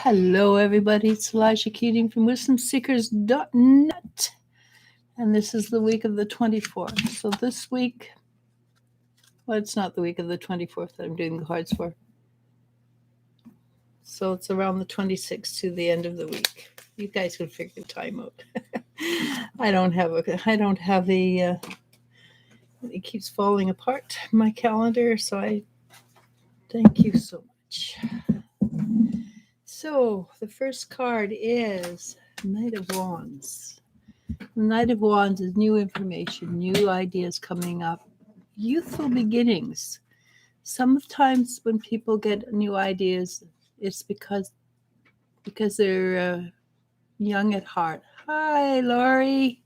Hello, everybody. It's Eliz-sha from wisdomseekers.net. And this is the week of the 24th. So this week, well, it's not the week of the 24th that I'm doing the cards for. So it's around the 26th to the end of the week. You guys can figure the time out. I don't have a, it keeps falling apart, my calendar. So I thank you so much. So the first card is Knight of Wands. The Knight of Wands is new information, new ideas coming up, youthful beginnings. Sometimes when people get new ideas, it's because they're young at heart. Hi, Laurie.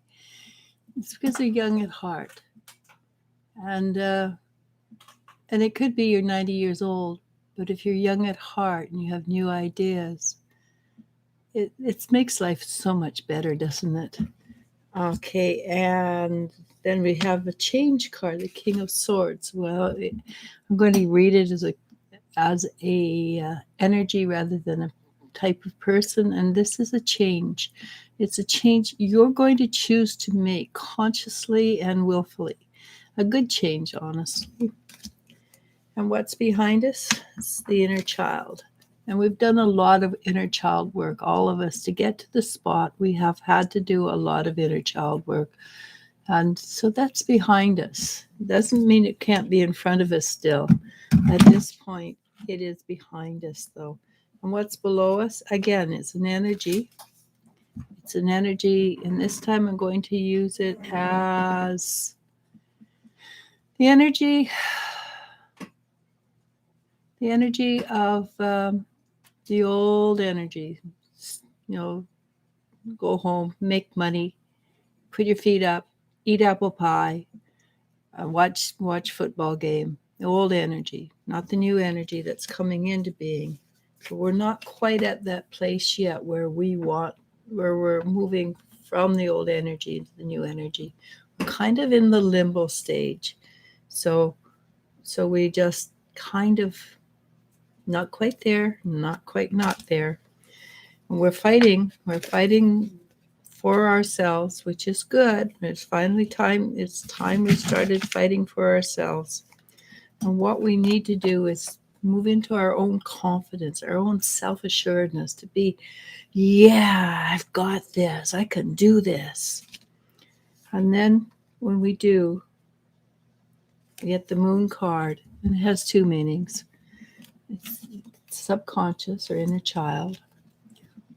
It's because they're young at heart, and it could be you're 90 years old, but if you're young at heart and you have new ideas, it makes life so much better, doesn't it? Okay, and then we have a change card, the King of Swords. Well, I'm going to read it as a energy rather than a type of person, and this is a change. It's a change you're going to choose to make consciously and willfully. A good change, honestly. And what's behind us? It's the inner child. And we've done a lot of inner child work, all of us. To get to the spot, we have had to do a lot of inner child work. And so that's behind us. Doesn't mean it can't be in front of us still. At this point, it is behind us, though. And what's below us? Again, it's an energy. It's an energy, and this time I'm going to use it as the energy of the old energy. Go home, make money, put your feet up, eat apple pie, watch football game. The old energy, not the new energy that's coming into being. So we're not quite at that place yet where we're moving from the old energy into the new energy. We're kind of in the limbo stage. So we just kind of not quite there, not quite not there. And we're fighting for ourselves, which is good. It's finally time. It's time we started fighting for ourselves. And what we need to do is move into our own confidence, our own self-assuredness to be, yeah, I've got this. I can do this. And then when we do, we get the Moon card, and it has two meanings. It's subconscious or inner child.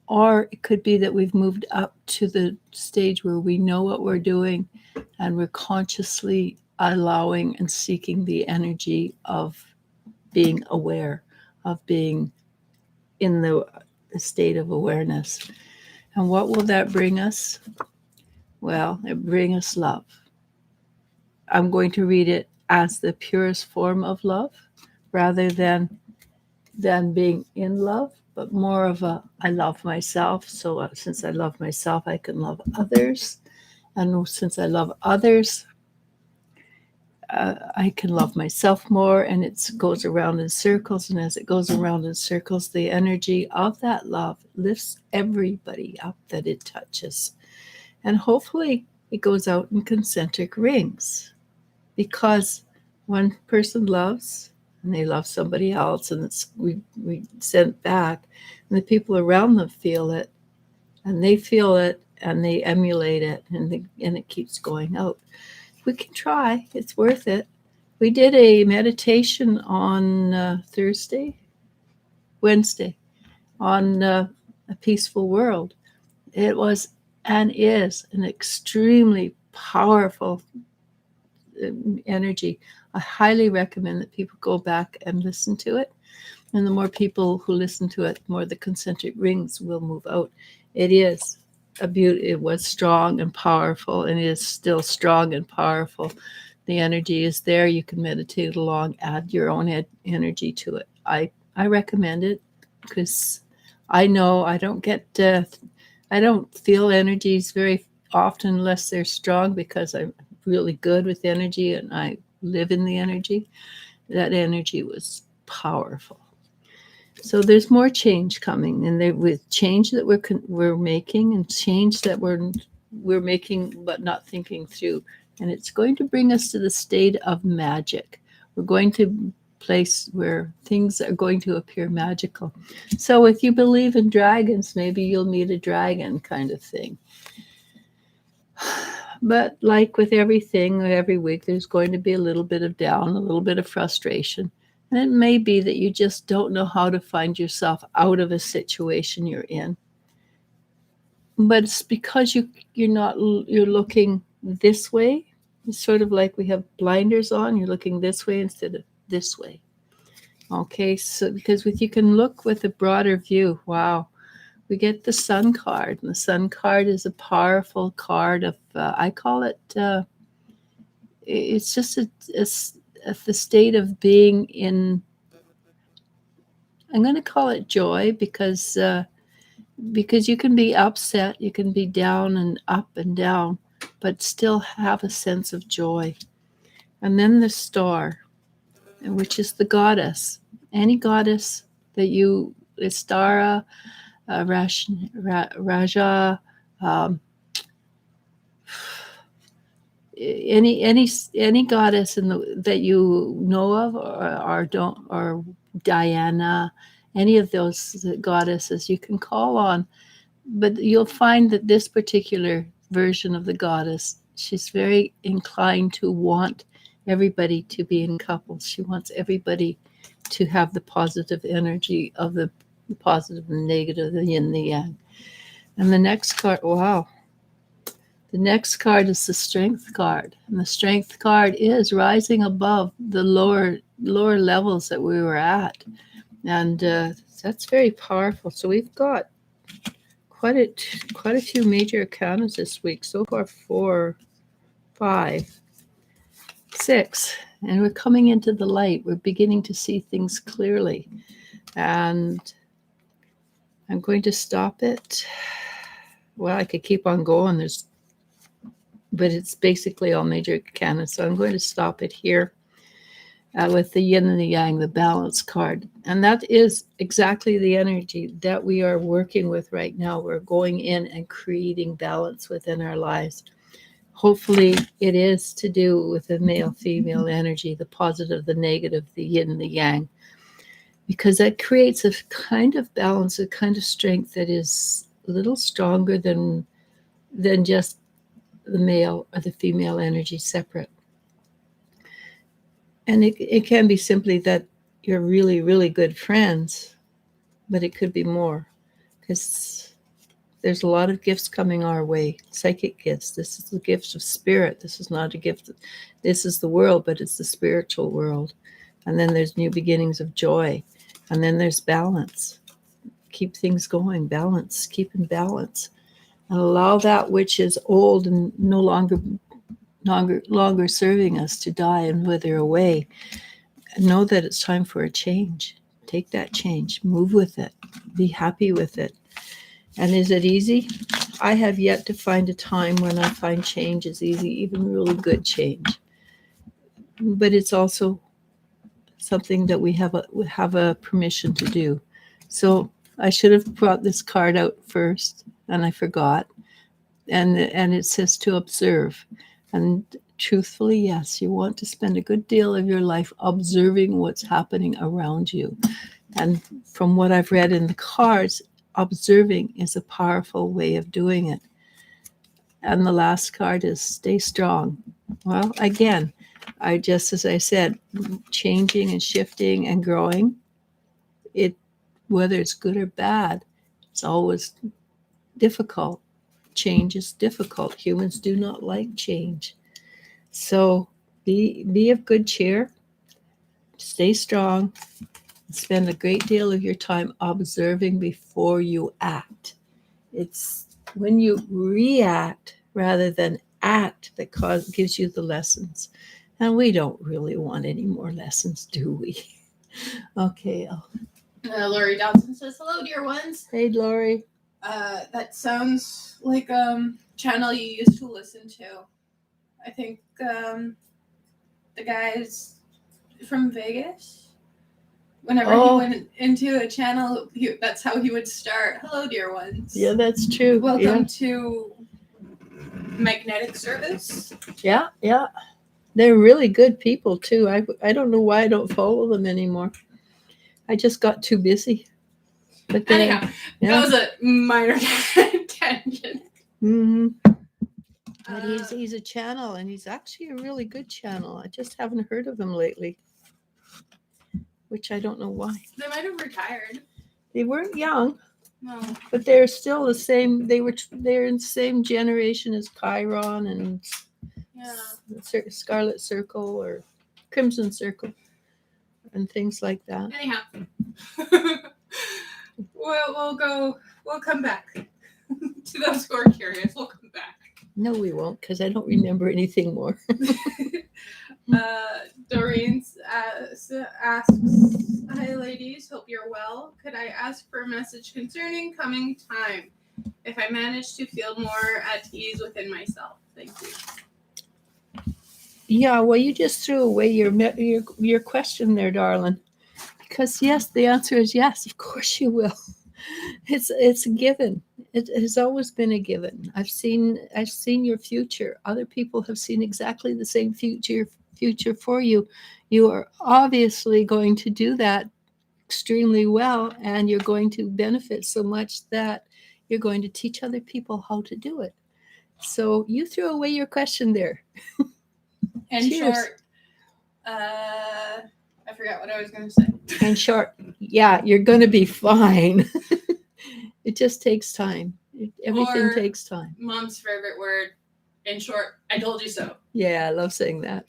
Or it could be that we've moved up to the stage where we know what we're doing and we're consciously allowing and seeking the energy of being aware, of being in the state of awareness. And what will that bring us? Well, it brings us love. I'm going to read it as the purest form of love rather than being in love, but more of a I love myself. So since I love myself, I can love others. And since I love others, I can love myself more, and it goes around in circles. And as it goes around in circles, the energy of that love lifts everybody up that it touches. And hopefully it goes out in concentric rings, because one person loves and they love somebody else, and we send back, and the people around them feel it, and they feel it, and they emulate it, and it keeps going out. We can try. It's worth it. We did a meditation on Wednesday, on a peaceful world. It was and is an extremely powerful energy. I highly recommend that people go back and listen to it. And the more people who listen to it, the more the concentric rings will move out. It is a beauty. It was strong and powerful, and it is still strong and powerful. The energy is there. You can meditate along, add your own energy to it. I recommend it because I know I don't feel energies very often unless they're strong, because I'm really good with energy and I live in the energy. That energy was powerful. So there's more change coming, and with change that we're making, and change that we're making but not thinking through, and it's going to bring us to the state of magic. We're going to place where things are going to appear magical. So if you believe in dragons, maybe you'll meet a dragon kind of thing. But like with everything, every week, there's going to be a little bit of down, a little bit of frustration. And it may be that you just don't know how to find yourself out of a situation you're in. But it's because you're looking this way. It's sort of like we have blinders on. You're looking this way instead of this way. Okay, so because you can look with a broader view. Wow. We get the Sun card. And the Sun card is a powerful card of, I call it, it's just the state of being in, I'm going to call it joy, because you can be upset, you can be down and up and down, but still have a sense of joy. And then the Star, which is the goddess. Any goddess that you, Istara, Raja, any goddess that you know of, or don't, or Diana, any of those goddesses you can call on. But you'll find that this particular version of the goddess, she's very inclined to want everybody to be in couples. She wants everybody to have the positive energy of the positive and negative, the yin and the yang. And the next card, wow. The next card is the Strength card. And the Strength card is rising above the lower levels that we were at. And that's very powerful. So we've got quite a few major encounters this week. So far, 4, 5, 6. And we're coming into the light. We're beginning to see things clearly. And I'm going to stop it. Well, I could keep on going. But it's basically all major arcana. So I'm going to stop it here with the yin and the yang, the balance card. And that is exactly the energy that we are working with right now. We're going in and creating balance within our lives. Hopefully it is to do with the male-female energy, the positive, the negative, the yin and the yang, because that creates a kind of balance, a kind of strength that is a little stronger than just the male or the female energy separate. And it can be simply that you're really, really good friends, but it could be more, because there's a lot of gifts coming our way, psychic gifts. This is the gift of spirit. This is not a gift. This is the world, but it's the spiritual world. And then there's new beginnings of joy. And then there's balance. Keep things going, balance, keep in balance. And allow that which is old and no longer serving us to die and wither away. And know that it's time for a change. Take that change, move with it, be happy with it. And is it easy? I have yet to find a time when I find change is easy, even really good change. But it's also something that we have a permission to do. So I should have brought this card out first, and I forgot. And it says to observe. And truthfully, yes, you want to spend a good deal of your life observing what's happening around you. And from what I've read in the cards, observing is a powerful way of doing it. And the last card is stay strong. Well, again, as I said, changing and shifting and growing, whether it's good or bad, it's always difficult. Change is difficult. Humans do not like change. So be of good cheer, stay strong, spend a great deal of your time observing before you act. It's when you react rather than act that gives you the lessons. And we don't really want any more lessons, do we? Okay. Lori Dodson says, hello, dear ones. Hey, Lori. That sounds like a channel you used to listen to. I think the guys from Vegas. Whenever Oh. he went into a channel, that's how he would start. Hello, dear ones. Yeah, that's true. Welcome to Magnetic Service. Yeah. They're really good people too. I don't know why I don't follow them anymore. I just got too busy. But Anyhow, that was a minor tangent. Mm-hmm. But he's a channel, and he's actually a really good channel. I just haven't heard of him lately, which I don't know why. They might have retired. They weren't young. No. But they're still the same. They're in the same generation as Chiron and Scarlet Circle or Crimson Circle and things like that. Anyhow, we'll come back to those who are curious. We'll come back. No, we won't, because I don't remember anything more. Doreen asks, "Hi, ladies. Hope you're well. Could I ask for a message concerning coming time? If I manage to feel more at ease within myself, thank you." Yeah, well, you just threw away your question there, darling. Because yes, the answer is yes. Of course you will. It's a given. It has always been a given. I've seen your future. Other people have seen exactly the same future for you. You are obviously going to do that extremely well, and you're going to benefit so much that you're going to teach other people how to do it. So you threw away your question there. In Cheers. short, I forgot what I was going to say. In short, yeah, you're going to be fine. It just takes time. Everything takes time. Mom's favorite word. In short, I told you so. Yeah, I love saying that.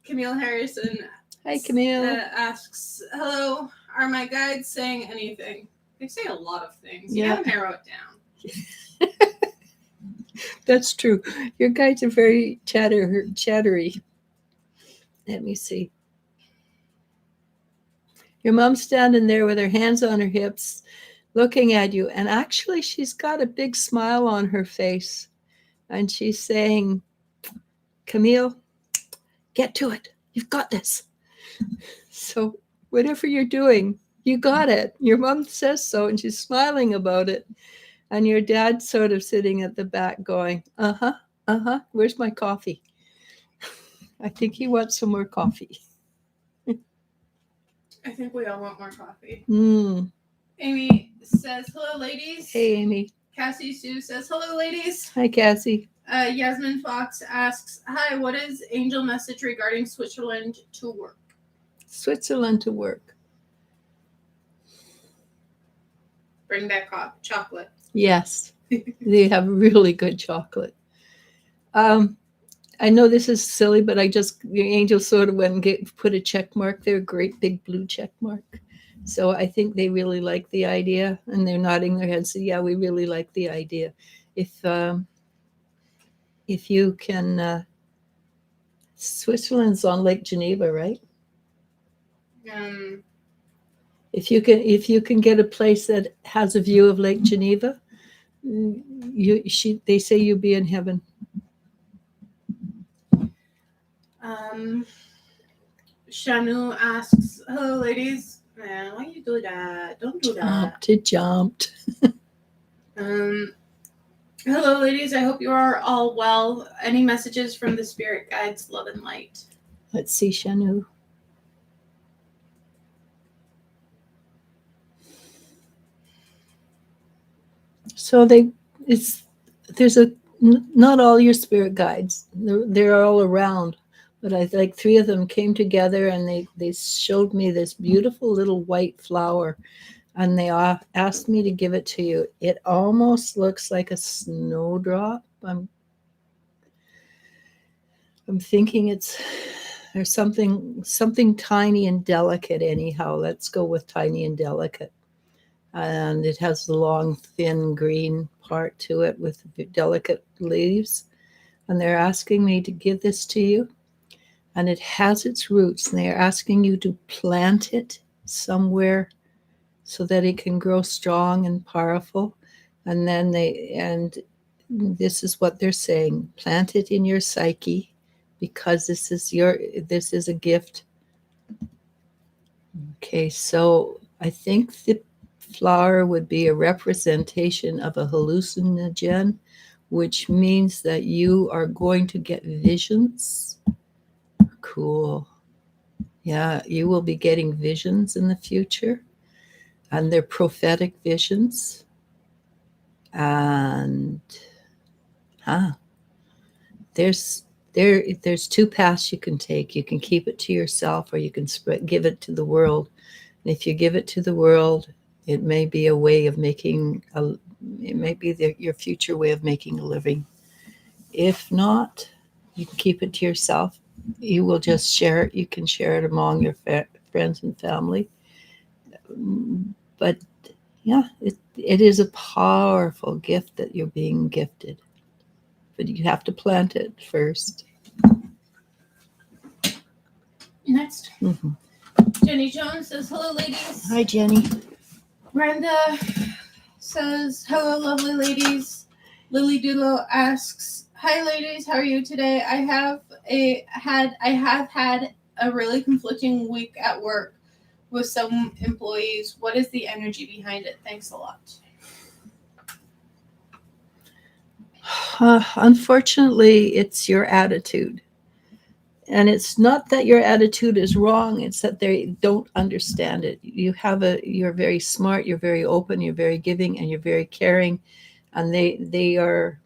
Camille Harrison. Hi, Camille. Asks, "Hello, are my guides saying anything?" They say a lot of things. You Yeah. gotta narrow it down. That's true. Your guides are very chattery. Let me see. Your mom's standing there with her hands on her hips, looking at you. And actually, she's got a big smile on her face. And she's saying, "Camille, get to it. You've got this." So whatever you're doing, you got it. Your mom says so, and she's smiling about it. And your dad's sort of sitting at the back going, where's my coffee? I think he wants some more coffee. I think we all want more coffee. Mm. Amy says, "Hello, ladies." Hey, Amy. Cassie Sue says, "Hello, ladies." Hi, Cassie. Yasmin Fox asks, "Hi, what is angel message regarding Switzerland to work?" Switzerland to work. Bring back chocolate. Yes, they have really good chocolate. I know this is silly, but the angel sort of went and put a check mark there, a great big blue check mark. So I think they really like the idea, and they're nodding their heads. So yeah, we really like the idea. If you can, Switzerland's on Lake Geneva, right? If you can get a place that has a view of Lake Geneva, they say you'll be in heaven. Shanu asks, "Hello, ladies." Man, why you do that? Don't do that. Jumped. Hello, ladies. I hope you are all well. Any messages from the spirit guides? Love and light. Let's see, Shanu. So not all your spirit guides. They're all around, but I think 3 of them came together and they showed me this beautiful little white flower, and they asked me to give it to you. It almost looks like a snowdrop. I'm thinking there's something tiny and delicate. Anyhow, let's go with tiny and delicate. And it has the long, thin green part to it with delicate leaves. And they're asking me to give this to you. And it has its roots, and they're asking you to plant it somewhere so that it can grow strong and powerful. And this is what they're saying: plant it in your psyche, because this is a gift Okay, so I think the flower would be a representation of a hallucinogen, which means that you are going to get visions. Cool. Yeah, you will be getting visions in the future, and they're prophetic visions. And huh, there's there's two paths you can take. You can keep it to yourself, or you can give it to the world. And if you give it to the world, it may be a way of making a. It may be your future way of making a living. If not, you can keep it to yourself. You will just share it. You can share it among your friends and family. But yeah, it is a powerful gift that you're being gifted. But you have to plant it first. Next, Mm-hmm. Jenny Jones says, "Hello, ladies." Hi, Jenny. Brenda says, "Hello, lovely ladies." Lily Dulo asks, "Hi, ladies. How are you today? I have had a really conflicting week at work with some employees. What is the energy behind it? Thanks a lot." Unfortunately, it's your attitude. And it's not that your attitude is wrong, it's that they don't understand it. You're very smart, you're very open, you're very giving, and you're very caring, and they're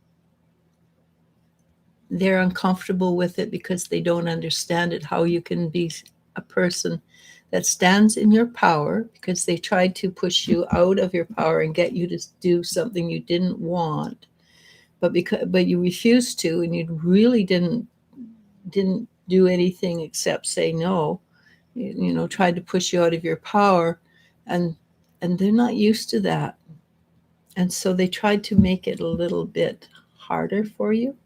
uncomfortable with it because they don't understand it, how you can be a person that stands in your power, because they tried to push you out of your power and get you to do something you didn't want, but you refused to, and you really didn't do anything except say no. Tried to push you out of your power, and they're not used to that, and so they tried to make it a little bit harder for you.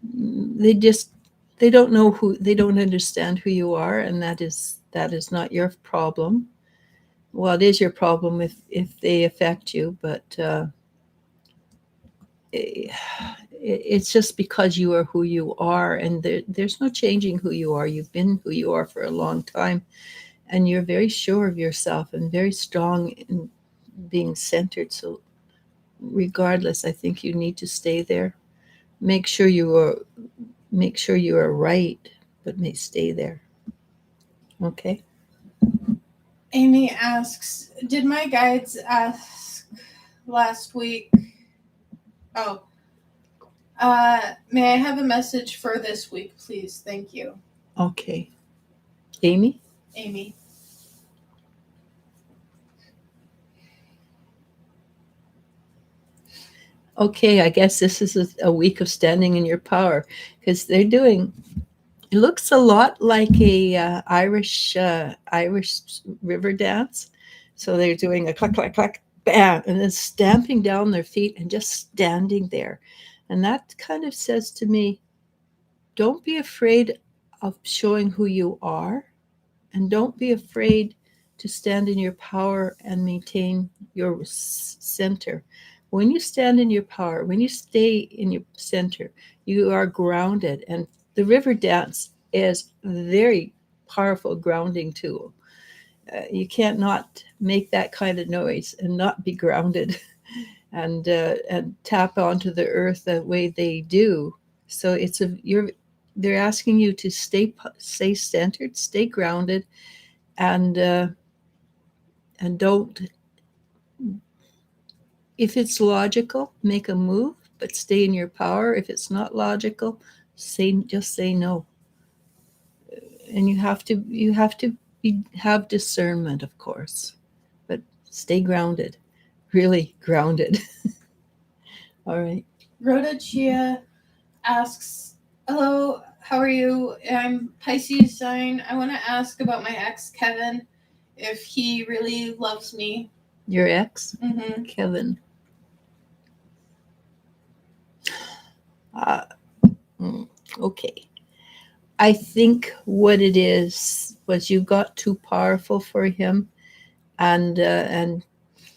They don't know they don't understand who you are, and that is not your problem. Well, it is your problem if they affect you, but it's just because you are who you are, and there's no changing who you are. You've been who you are for a long time, and you're very sure of yourself and very strong in being centered. So regardless, I think you need to stay there. Make sure you are make sure you are right, but may stay there. Okay. Amy asks, "Did my guides ask last week? Oh, may I have a message for this week, please? Thank you." Okay. Amy? Amy. Okay, I guess this is a week of standing in your power, because it looks a lot like a Irish river dance. So they're doing a clack, clack, clack, bam, and then stamping down their feet and just standing there. And that kind of says to me, don't be afraid of showing who you are, and don't be afraid to stand in your power and maintain your center. When you stand in your power, when you stay in your center, you are grounded. And the river dance is a very powerful grounding tool. You can't not make that kind of noise and not be grounded and tap onto the earth the way they do. So they're asking you to stay centered, stay grounded, and don't, if it's logical, make a move, but stay in your power. If it's not logical, just say no. And have discernment, of course, but stay grounded, really grounded. All right. Rhoda Chia asks, "Hello, how are you? I'm Pisces sign. I want to ask about my ex, Kevin, if he really loves me." Your ex? Mm-hmm. Kevin. Okay. I think what it is was you got too powerful for him, and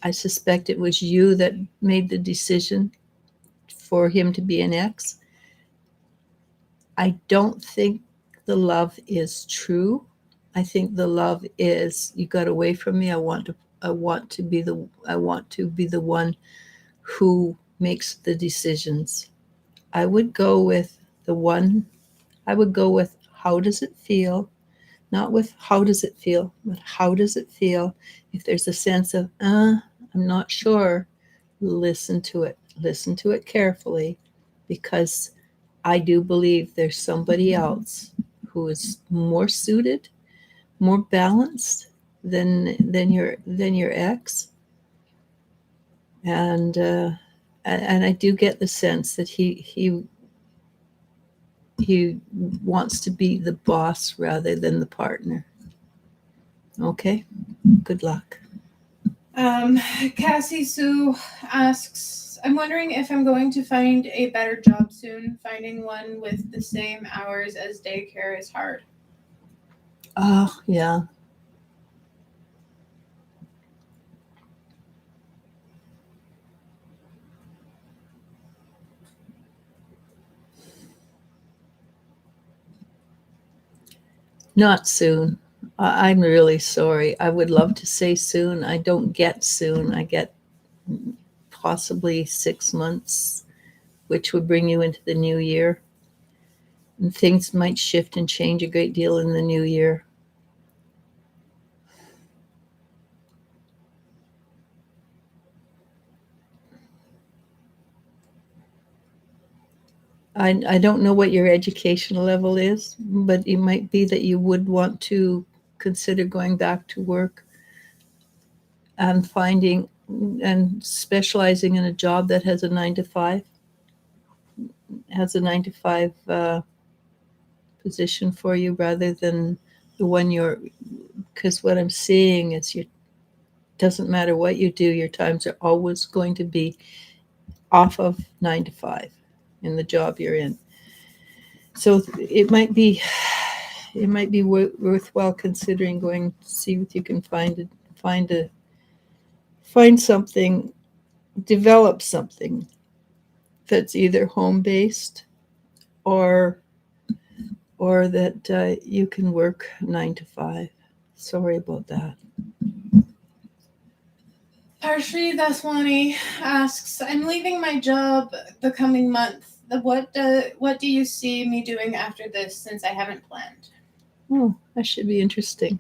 I suspect it was you that made the decision for him to be an ex. I don't think the love is true. I think the love is, you got away from me. I want to be the one who makes the decisions. I would go with the one, I would go with how does it feel? Not with how does it feel, but how does it feel? If there's a sense of, I'm not sure, listen to it. Listen to it carefully, because I do believe there's somebody else who is more suited, more balanced than your ex, and I do get the sense that he wants to be the boss rather than the partner. Okay, good luck. Cassie Sue asks, I'm wondering if I'm going to find a better job soon. Finding one with the same hours as daycare is hard. Oh, yeah. Not soon. I'm really sorry. I would love to say soon. I don't get soon. I get possibly 6 months, which would bring you into the new year. And things might shift and change a great deal in the new year. I don't know what your educational level is, but it might be that you would want to consider going back to work and finding and specializing in a job that has a 9 to 5, position for you, rather than the one because what I'm seeing is, doesn't matter what you do, your times are always going to be off of 9 to 5 in the job you're in. So it might be worthwhile considering going to see if you can find something, develop something that's either home based or that you can work 9 to 5. Sorry about that. Parshri Daswani asks, I'm leaving my job the coming month. What do you see me doing after this, since I haven't planned? Oh, that should be interesting.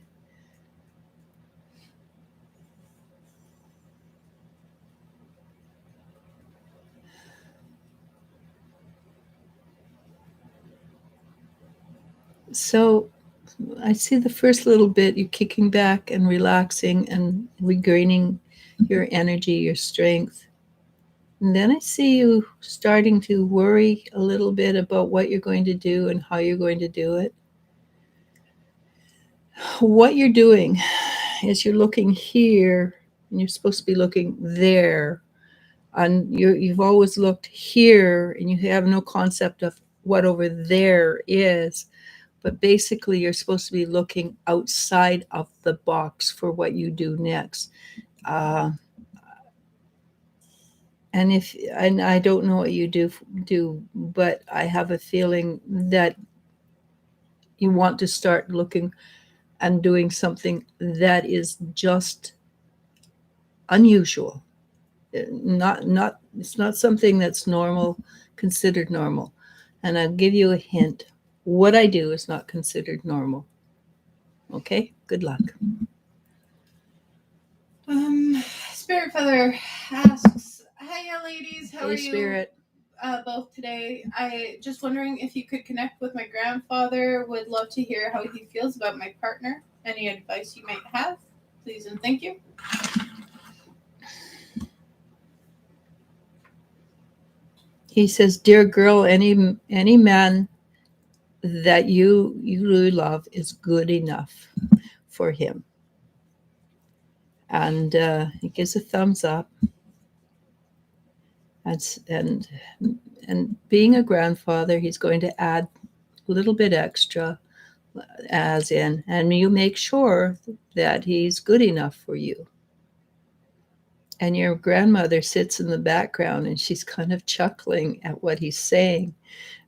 So I see the first little bit, you kicking back and relaxing and regaining your energy, your strength. And then I see you starting to worry a little bit about what you're going to do and how you're going to do it. What you're doing is you're looking here, and you're supposed to be looking there. And you've always looked here, and you have no concept of what over there is. But basically, you're supposed to be looking outside of the box for what you do next. And I don't know what you do, but I have a feeling that you want to start looking and doing something that is just unusual. It's not something that's normal, considered normal. And I'll give you a hint. What I do is not considered normal. Okay? Good luck. Spirit Feather asks, hiya ladies, how are you? Spirit. Both today. I just wondering if you could connect with my grandfather. Would love to hear how he feels about my partner. Any advice you might have, please and thank you. He says, dear girl, any man that you really love is good enough for him. And he gives a thumbs up. And being a grandfather, he's going to add a little bit extra, as in, and you make sure that he's good enough for you. And your grandmother sits in the background, and she's kind of chuckling at what he's saying,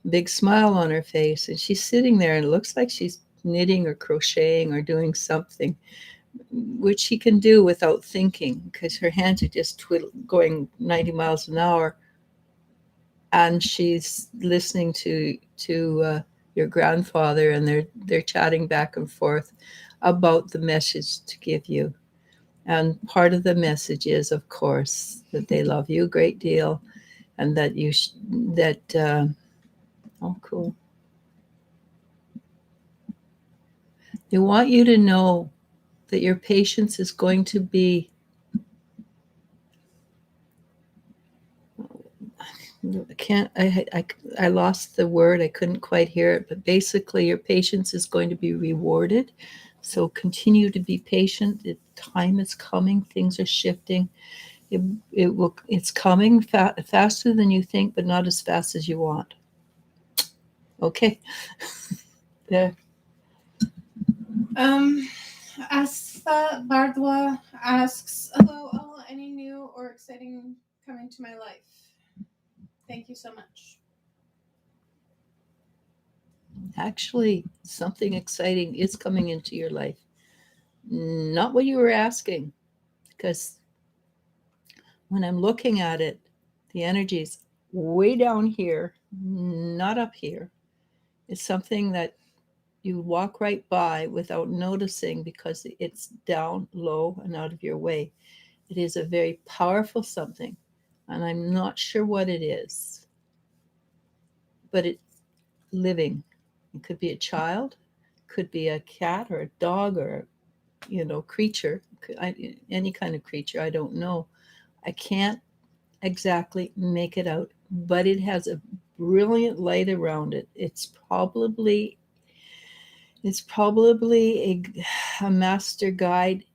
big smile on her face, and she's sitting there, and it looks like she's knitting or crocheting or doing something, which she can do without thinking because her hands are just going 90 miles an hour, and she's listening to your grandfather, and they're chatting back and forth about the message to give you. And part of the message is, of course, that they love you a great deal, and that oh, cool. They want you to know that your patience is going to be, I lost the word. I couldn't quite hear it, but basically your patience is going to be rewarded. So continue to be patient. Time is coming. Things are shifting. It's coming faster than you think, but not as fast as you want. Okay. There. Asta Bardwa asks, hello, all, any new or exciting coming to my life? Thank you so much. Actually, something exciting is coming into your life. Not what you were asking, because when I'm looking at it, the energy's way down here, not up here. It's something that you walk right by without noticing because it's down low and out of your way. It is a very powerful something, and I'm not sure what it is, but it's living. It could be a child, could be a cat or a dog or creature, any kind of creature. I don't know. I can't exactly make it out, but it has a brilliant light around it. It's probably a master guide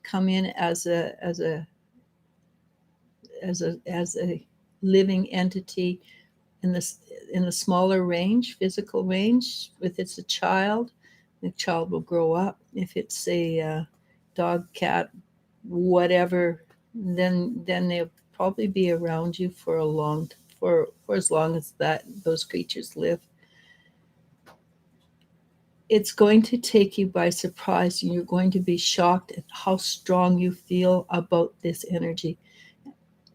come in as a living entity in the smaller range, physical range. If it's a child, the child will grow up. If it's a dog, cat, whatever, then they'll probably be around you for as long as those creatures live. It's going to take you by surprise, and you're going to be shocked at how strong you feel about this energy.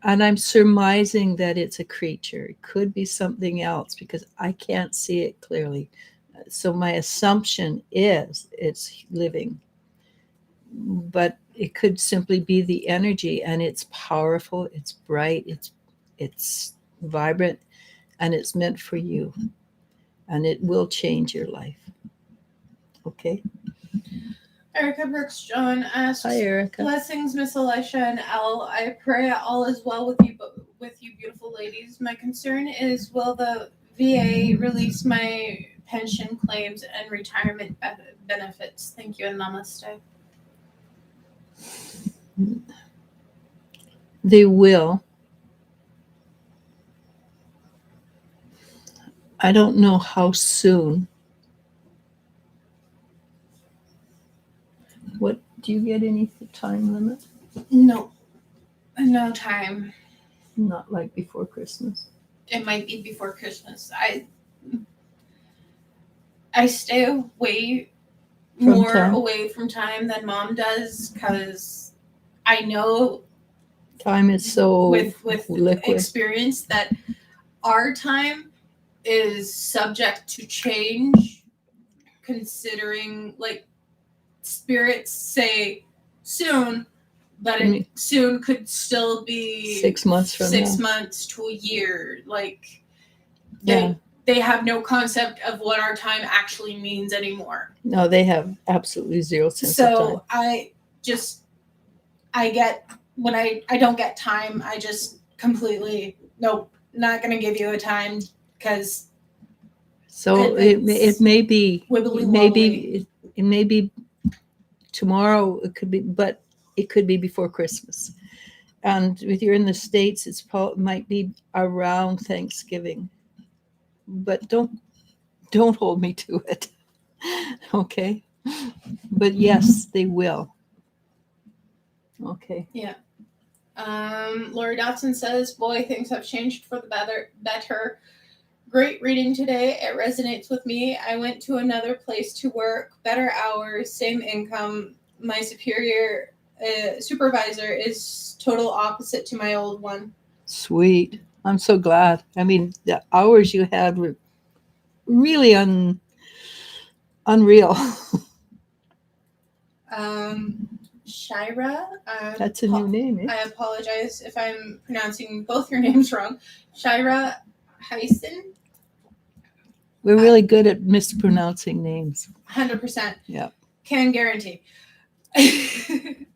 And I'm surmising that it's a creature. It could be something else because I can't see it clearly. So my assumption is it's living. But it could simply be the energy, and it's powerful, it's bright, it's vibrant, and it's meant for you. And it will change your life. Okay? Erica Brooks John asks, Hi, Erica. blessings, Miss Eliz-sha and Elle. I pray all is well with you beautiful ladies. My concern is, will the VA release my pension claims and retirement benefits? Thank you and namaste. They will. I don't know how soon. What, do you get any time limit? No time. Not like before Christmas. It might be before Christmas. I stay away away from time than Mom does, because I know time is so with liquid experience that our time is subject to change, considering like spirits say soon, but soon could still be 6 months from 6 now. months to a year. Like they have no concept of what our time actually means anymore. No, they have absolutely zero sense of time. So I get, when I don't get time, I just completely, nope, not going to give you a time, because so it may be tomorrow, it could be, but it could be before Christmas. And if you're in the States, it might be around Thanksgiving. But don't hold me to it. Okay? But yes, they will. Okay. Yeah. Lori Dotson says, boy, things have changed for the better. Great reading today. It resonates with me. I went to another place to work, better hours, same income. My supervisor is total opposite to my old one. Sweet. I'm so glad. I mean, the hours you had were really unreal. Shira. That's a new name, I eh? apologize if I'm pronouncing both your names wrong. Shira Heisen. We're really good at mispronouncing names. 100%. Yeah. Can guarantee. I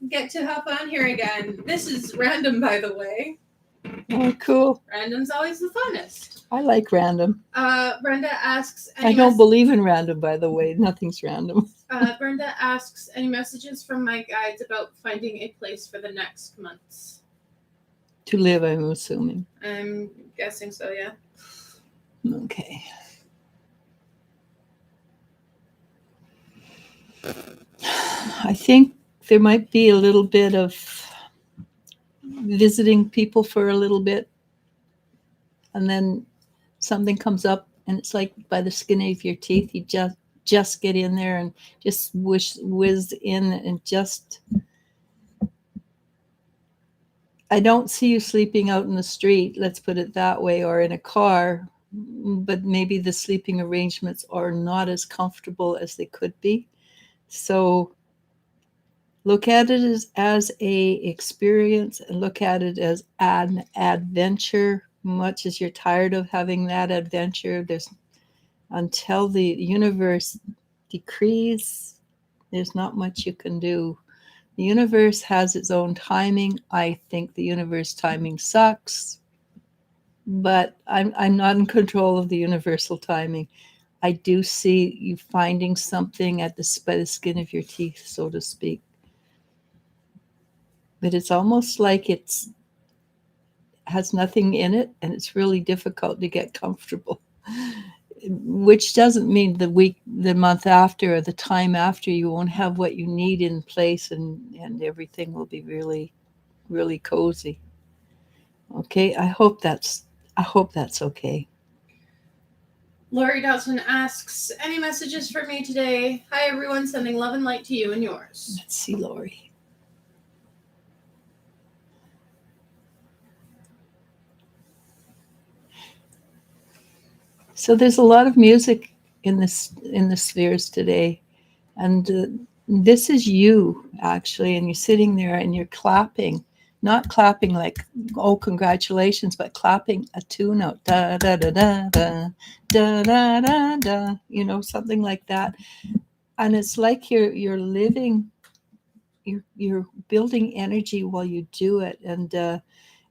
get to hop on here again. This is random, by the way. Oh, cool. Random's always the funnest. I like random. Brenda asks... I don't believe in random, by the way. Nothing's random. Brenda asks, any messages from my guides about finding a place for the next months? To live, I'm assuming. I'm guessing so, yeah. Okay. I think there might be a little bit of visiting people for a little bit, and then something comes up, and it's like by the skin of your teeth. You just get in there and just whiz in, and just. I don't see you sleeping out in the street, let's put it that way, or in a car, but maybe the sleeping arrangements are not as comfortable as they could be. So look at it as a experience, and look at it as an adventure. Much as you're tired of having that adventure, until the universe decrees, there's not much you can do. The universe has its own timing. I think the universe timing sucks, but I'm not in control of the universal timing. I do see you finding something by the skin of your teeth, so to speak. But it's almost like it has nothing in it, and it's really difficult to get comfortable. Which doesn't mean the month after, or the time after, you won't have what you need in place, and everything will be really, really cozy. Okay, I hope that's okay. Lori Dawson asks, any messages for me today? Hi everyone, sending love and light to you and yours. Let's see, Lori. So there's a lot of music in the spheres today, and this is you actually, and you're sitting there and you're clapping, not clapping like, oh, congratulations, but clapping a tune note, da da da da da da da da da, something like that. And it's like you're living, you're building energy while you do it, and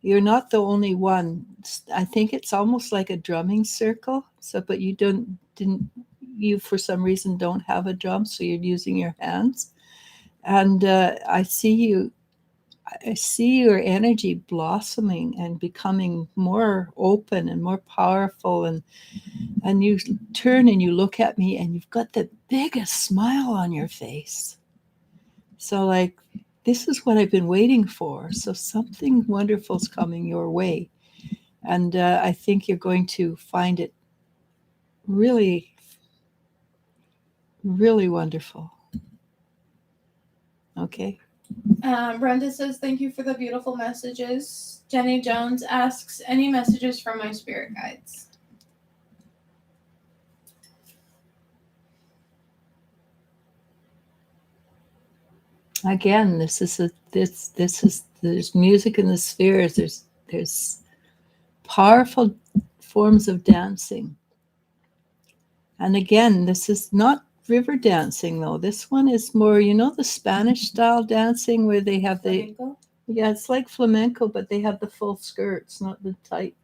you're not the only one. I think it's almost like a drumming circle. So, but you you for some reason don't have a drum, so you're using your hands. And I see your energy blossoming and becoming more open and more powerful. And you turn and you look at me, and you've got the biggest smile on your face. So like, this is what I've been waiting for. So something wonderful is coming your way. And I think you're going to find it really, really wonderful. Okay. Brenda says, thank you for the beautiful messages. Jenny Jones asks, any messages from my spirit guides? Again, there's music in the spheres. There's powerful forms of dancing. And again, this is not river dancing, though. This one is more, the Spanish style dancing where they have Flamenco? Yeah, it's like flamenco, but they have the full skirts, not the tight.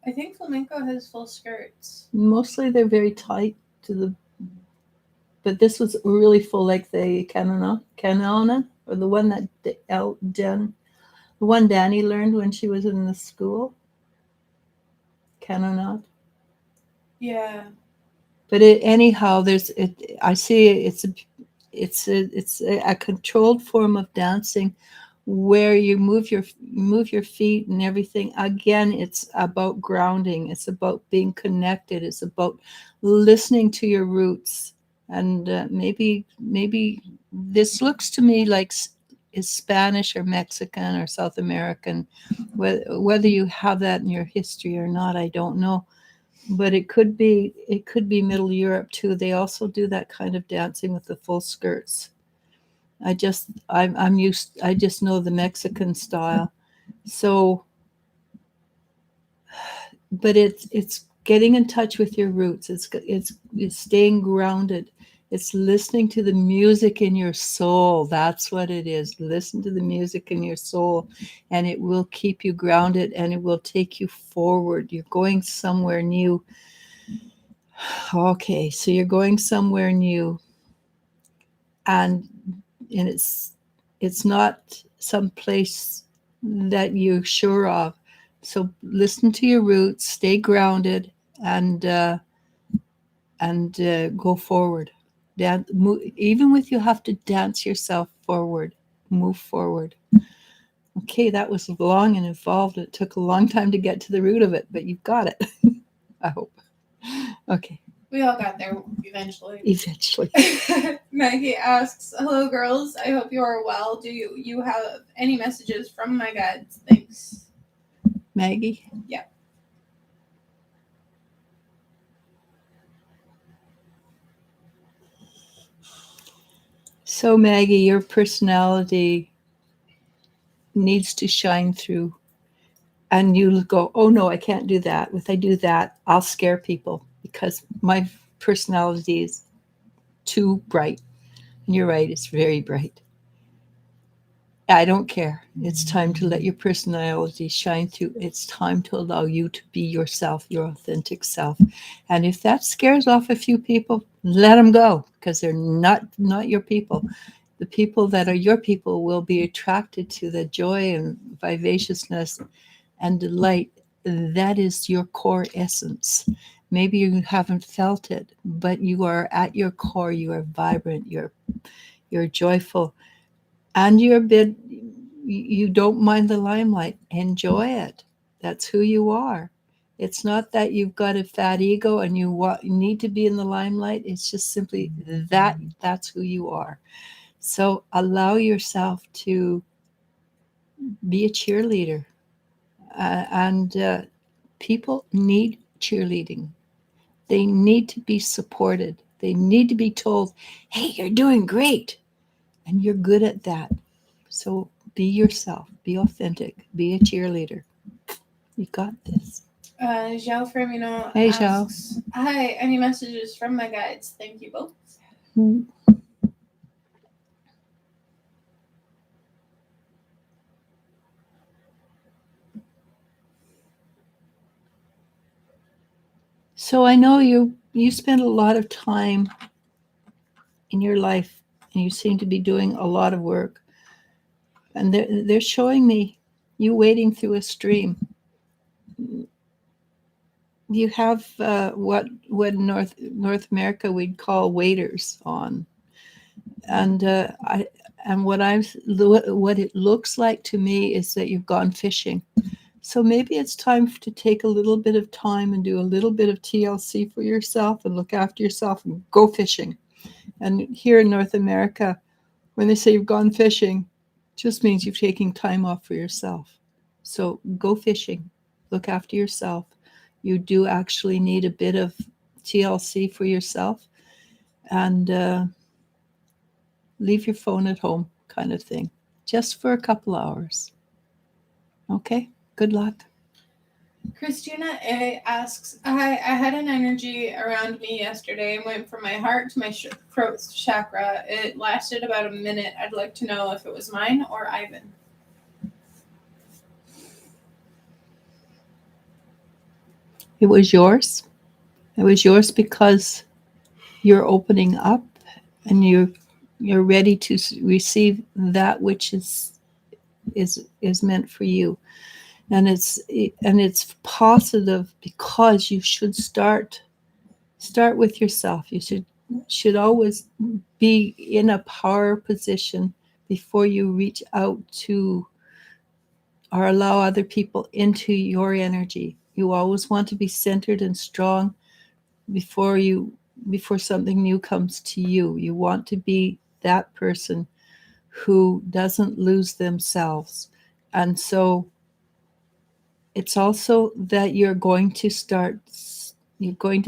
I think flamenco has full skirts. Mostly they're very tight but this was really full, like the canona, or the one that the one Danny learned when she was in the school. Canonade. Yeah. But anyhow, I see it's a controlled form of dancing where you move your feet and everything. Again, it's about grounding. It's about being connected. It's about listening to your roots. And maybe this looks to me like is Spanish or Mexican or South American. Whether you have that in your history or not, I don't know. But it could be Middle Europe too. They also do that kind of dancing with the full skirts. I just know the Mexican style. So, but it's getting in touch with your roots. It's staying grounded. It's listening to the music in your soul. That's what it is. Listen to the music in your soul, and it will keep you grounded, and it will take you forward. You're going somewhere new. Okay, so you're going somewhere new, and it's not some place that you're sure of. So listen to your roots, stay grounded, and go forward. Even with you have to dance yourself forward, move forward. Okay, that was long and involved. It took a long time to get to the root of it, but you've got it. I hope. Okay. We all got there eventually. Eventually. Maggie asks, "Hello, girls. I hope you are well. Do you have any messages from my guides? Thanks." Maggie? Yeah. So, Maggie, your personality needs to shine through. And you go, oh no, I can't do that. If I do that, I'll scare people because my personality is too bright. And you're right, it's very bright. I don't care. It's time to let your personality shine through. It's time to allow you to be yourself, your authentic self. And if that scares off a few people, let them go because they're not your people. The people that are your people will be attracted to the joy and vivaciousness and delight. That is your core essence. Maybe you haven't felt it, but you are at your core. You are vibrant. You're joyful, and you're a bit. You don't mind the limelight. Enjoy it. That's who you are. It's not that you've got a fat ego and you need to be in the limelight. It's just simply that's who you are. So allow yourself to be a cheerleader. And people need cheerleading. They need to be supported. They need to be told, hey, you're doing great. And you're good at that. So be yourself, be authentic, be a cheerleader. You got this. Zhao Firmino Hey, asks, "Hi, any messages from my guides? Thank you both." So I know you spend a lot of time in your life and you seem to be doing a lot of work. And they're showing me you wading through a stream. You have what North America we'd call waders on, and what it looks like to me is that you've gone fishing. So maybe it's time to take a little bit of time and do a little bit of TLC for yourself and look after yourself and go fishing. And here in North America, when they say you've gone fishing, it just means you've taken time off for yourself. So go fishing, look after yourself. You do actually need a bit of TLC for yourself, and leave your phone at home kind of thing, just for a couple hours. Okay, good luck. Christina A asks, "I had an energy around me yesterday and went from my heart to my throat chakra. It lasted about a minute. I'd like to know if it was mine or Ivan." It was yours. It was yours because you're opening up and you're ready to receive that which is meant for you. And it's positive because you should start with yourself. You should always be in a power position before you reach out to or allow other people into your energy. You always want to be centered and strong before something new comes to you. You want to be that person who doesn't lose themselves. And so it's also that you're going to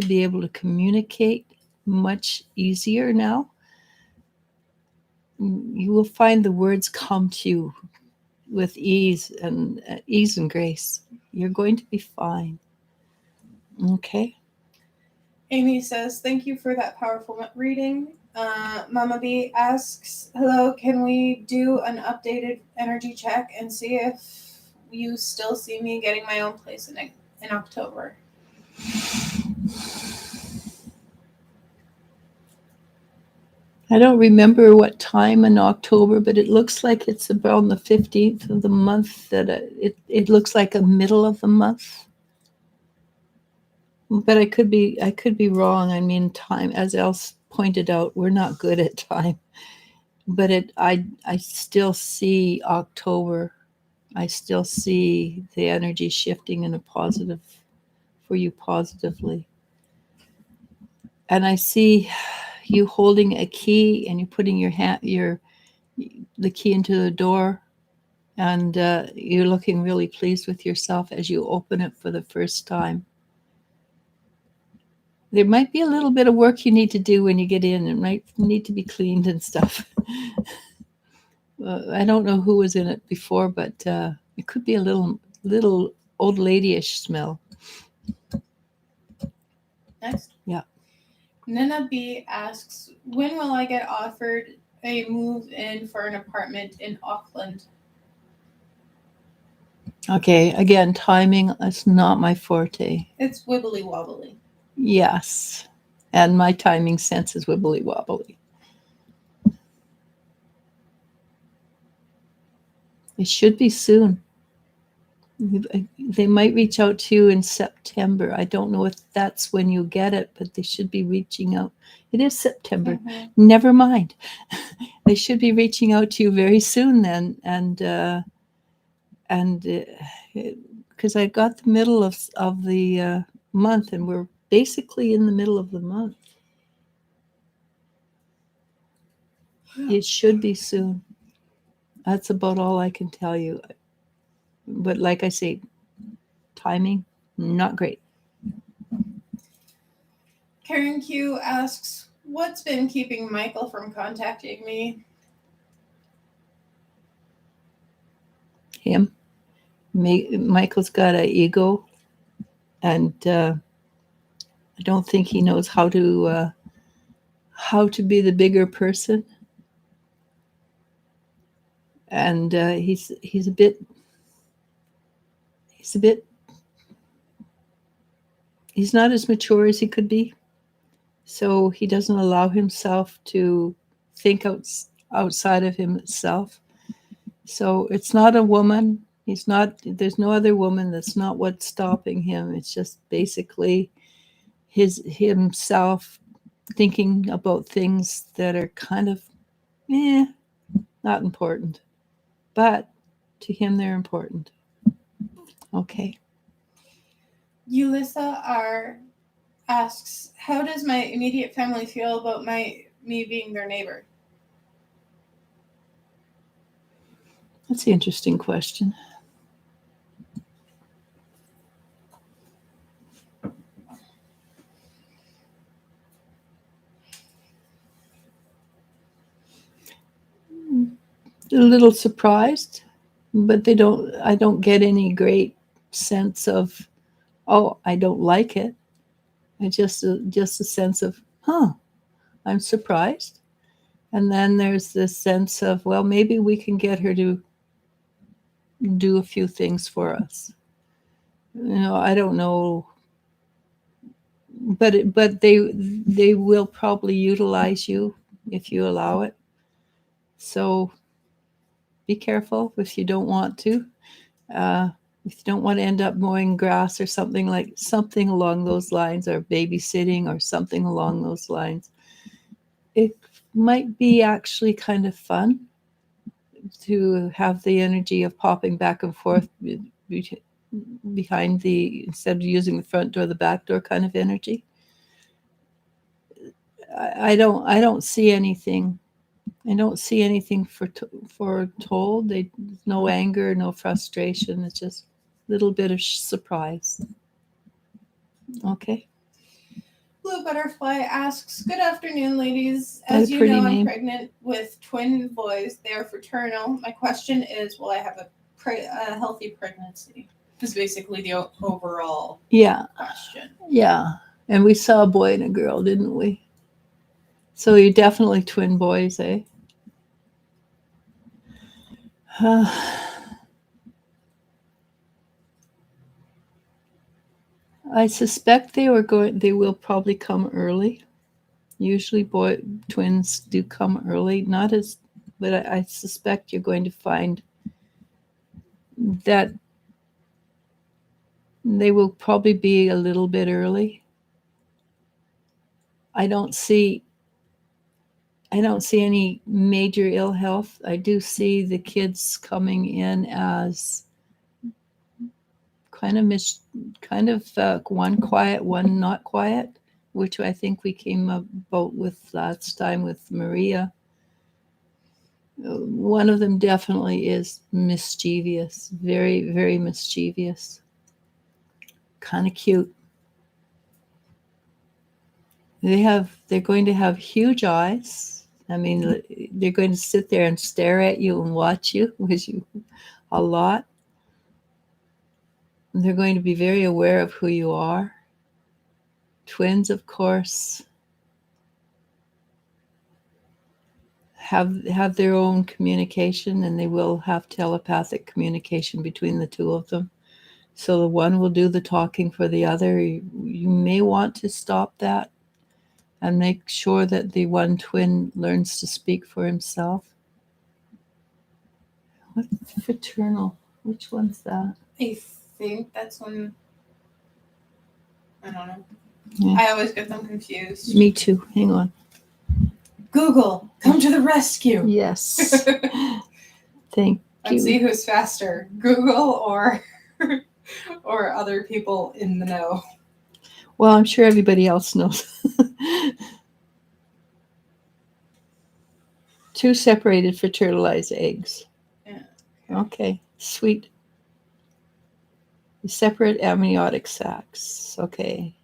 be able to communicate much easier now. You will find the words come to you with ease and grace. You're going to be fine. Okay. Amy says, thank you for that powerful reading. Mama B asks, hello, can we do an updated energy check and see if you still see me getting my own place in October? I don't remember what time in October, but it looks like it's around the 15th of the month. That it looks like a middle of the month. But I could be wrong. I mean, time, as Els pointed out, we're not good at time. But I still see October. I still see the energy shifting in a positive for you positively. And I see you holding a key and you're putting the key into the door, and you're looking really pleased with yourself as you open it for the first time. There might be a little bit of work you need to do when you get in. It might need to be cleaned and stuff. I don't know who was in it before, but it could be a little old lady-ish smell. Next. Yeah. Nina B asks, when will I get offered a move in for an apartment in Auckland? Okay, again, timing is not my forte. It's wibbly wobbly. Yes, and my timing sense is wibbly wobbly. It should be soon. They might reach out to you in September. I don't know if that's when you get it, but they should be reaching out. It is September. Mm-hmm. Never mind. They should be reaching out to you very soon then. And because I got the middle of the month, and we're basically in the middle of the month. It should be soon. That's about all I can tell you. But like I say, timing, not great. Karen Q asks, what's been keeping Michael from contacting me? Him. Michael's got an ego, and I don't think he knows how to be the bigger person. And he's a bit he's not as mature as he could be, so he doesn't allow himself to think outside of himself. So it's not a woman. There's no other woman. That's not what's stopping him. It's just basically himself thinking about things that are kind of not important, but to him they're important. Okay. Eliz-sha R asks, how does my immediate family feel about me being their neighbor? That's an interesting question. A little surprised, but I don't get any great sense of, oh, I don't like it. It's just a sense of, I'm surprised. And then there's this sense of, well, maybe we can get her to do a few things for us. I don't know, but they will probably utilize you if you allow it. So be careful if you don't want to. If you don't want to end up mowing grass or something along those lines, or babysitting or something along those lines, it might be actually kind of fun. to have the energy of popping back and forth behind instead of using the front door, the back door kind of energy. I don't see anything. I don't see anything for told. No anger, no frustration. It's just a little bit of surprise. Okay. Blue Butterfly asks, "Good afternoon, ladies. What a As you pretty know, I'm name. pregnant with twin boys. They are fraternal. My question is, will I have a healthy pregnancy?" This is basically the overall question. Yeah. And we saw a boy and a girl, didn't we? So you're definitely twin boys, eh? I suspect they will probably come early. Usually twins do come early, but I suspect you're going to find that they will probably be a little bit early. I don't see any major ill health. I do see the kids coming in as kind of one quiet, one not quiet, which I think we came about with last time with Maria. One of them definitely is mischievous, very, very mischievous, kind of cute. They're going to have huge eyes. I mean, they're going to sit there and stare at you and watch you a lot. They're going to be very aware of who you are. Twins, of course, have their own communication, and they will have telepathic communication between the two of them. So the one will do the talking for the other. You may want to stop that and make sure that the one twin learns to speak for himself. What's fraternal? Which one's that? I think that's one. I don't know. Yeah. I always get them confused. Me too. Hang on. Google, come to the rescue. Yes. Thank you. Let's see who's faster, Google or other people in the know. Well, I'm sure everybody else knows. Two separated fertilized eggs. Yeah. Okay, sweet. Separate amniotic sacs. Okay.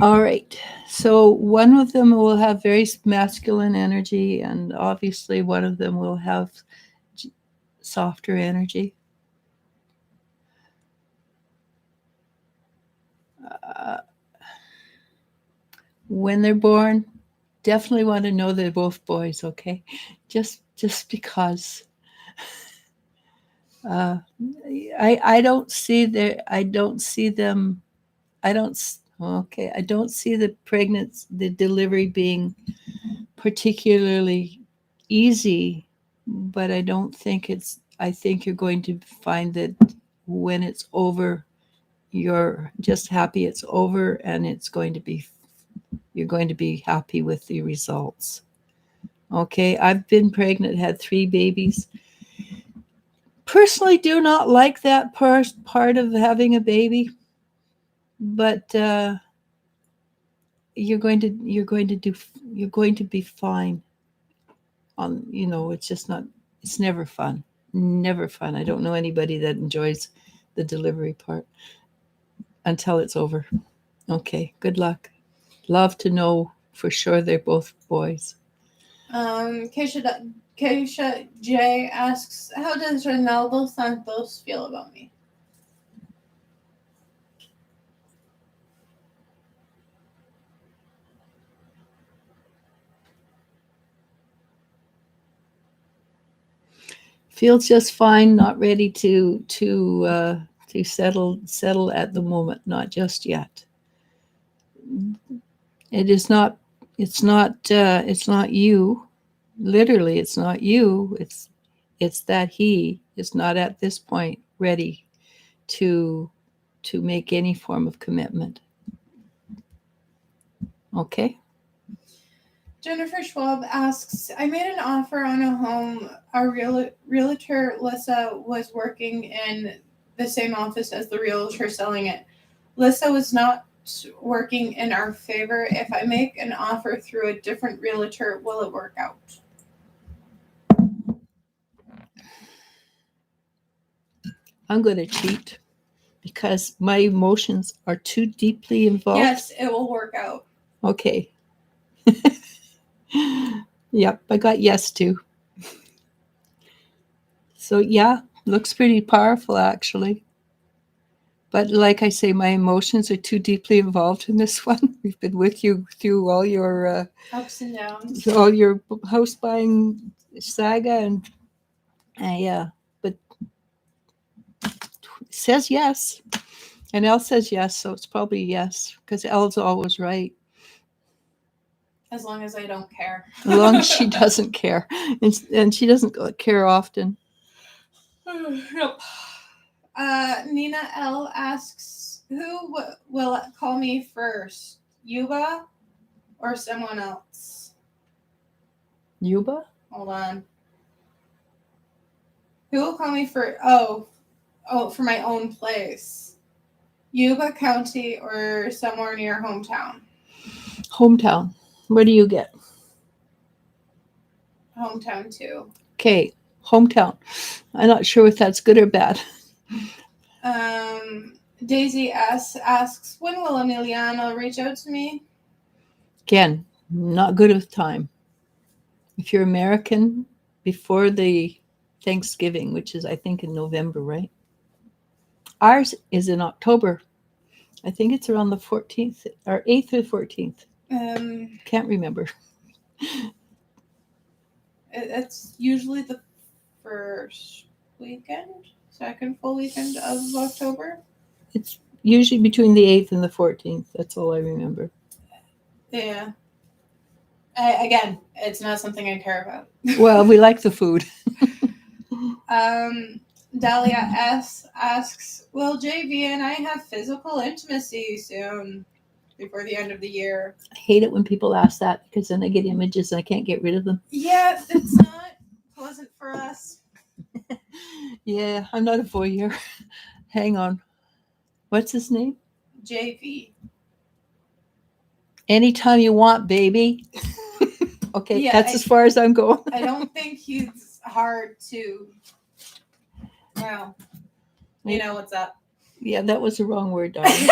All right. So one of them will have very masculine energy, and obviously one of them will have softer energy. When they're born, definitely want to know they're both boys. Okay, just because. I don't see them. I don't see the delivery being particularly easy, but I don't think I think you're going to find that when it's over, you're just happy it's over, and you're going to be happy with the results. Okay, I've been pregnant, had 3 babies. Personally, do not like that part of having a baby, but you're going to be fine. It's never fun. Never fun. I don't know anybody that enjoys the delivery part until it's over. Okay, good luck. Love to know for sure they're both boys. Keisha J asks, "How does Ronaldo Santos feel about me?" Feels just fine. Not ready to settle at the moment. Not just yet. It's not you. Literally, it's not you. It's that he is not at this point ready to make any form of commitment. Okay. Jennifer Schwab asks, I made an offer on a home. Our realtor, Lissa, was working in the same office as the realtor selling it. Lissa was not working in our favor. If I make an offer through a different realtor, will it work out? I'm going to cheat because my emotions are too deeply involved. Yes, it will work out. Okay. Yep, I got yes too. So yeah, looks pretty powerful actually. But like I say, my emotions are too deeply involved in this one. We've been with you through all your Ups and downs. all your house buying saga, and yeah, but it says yes, and Elle says yes, so it's probably yes because Elle's always right. As long as I don't care. As long as she doesn't care, and she doesn't care often. Yep. Nina L asks, who will call me first, Yuba or someone else? Yuba? Hold on. Who will call me for? Oh, for my own place, Yuba County or somewhere near hometown? Hometown. Where do you get? Hometown too. Okay, hometown. I'm not sure if that's good or bad. Daisy S asks, when will Emiliano reach out to me? Again, not good with time. If you're American, before the Thanksgiving, which is I think in November, right? Ours is in October. I think it's around the 14th or 8th or 14th. Can't remember. It's usually the first weekend, second full weekend of October. It's usually between the 8th and the 14th. That's all I remember. Yeah. Again, it's not something I care about. Well, we like the food. Dahlia S asks, will JV and I have physical intimacy soon before the end of the year? I hate it when people ask that because then I get images and I can't get rid of them. Yeah, it's not pleasant for us. Yeah, I'm not a voyeur. Hang on. What's his name? JV. Anytime you want, baby. Okay, yeah, that's as far as I'm going. I don't think he's hard to. Well, you know what's up. Yeah, that was the wrong word, darling.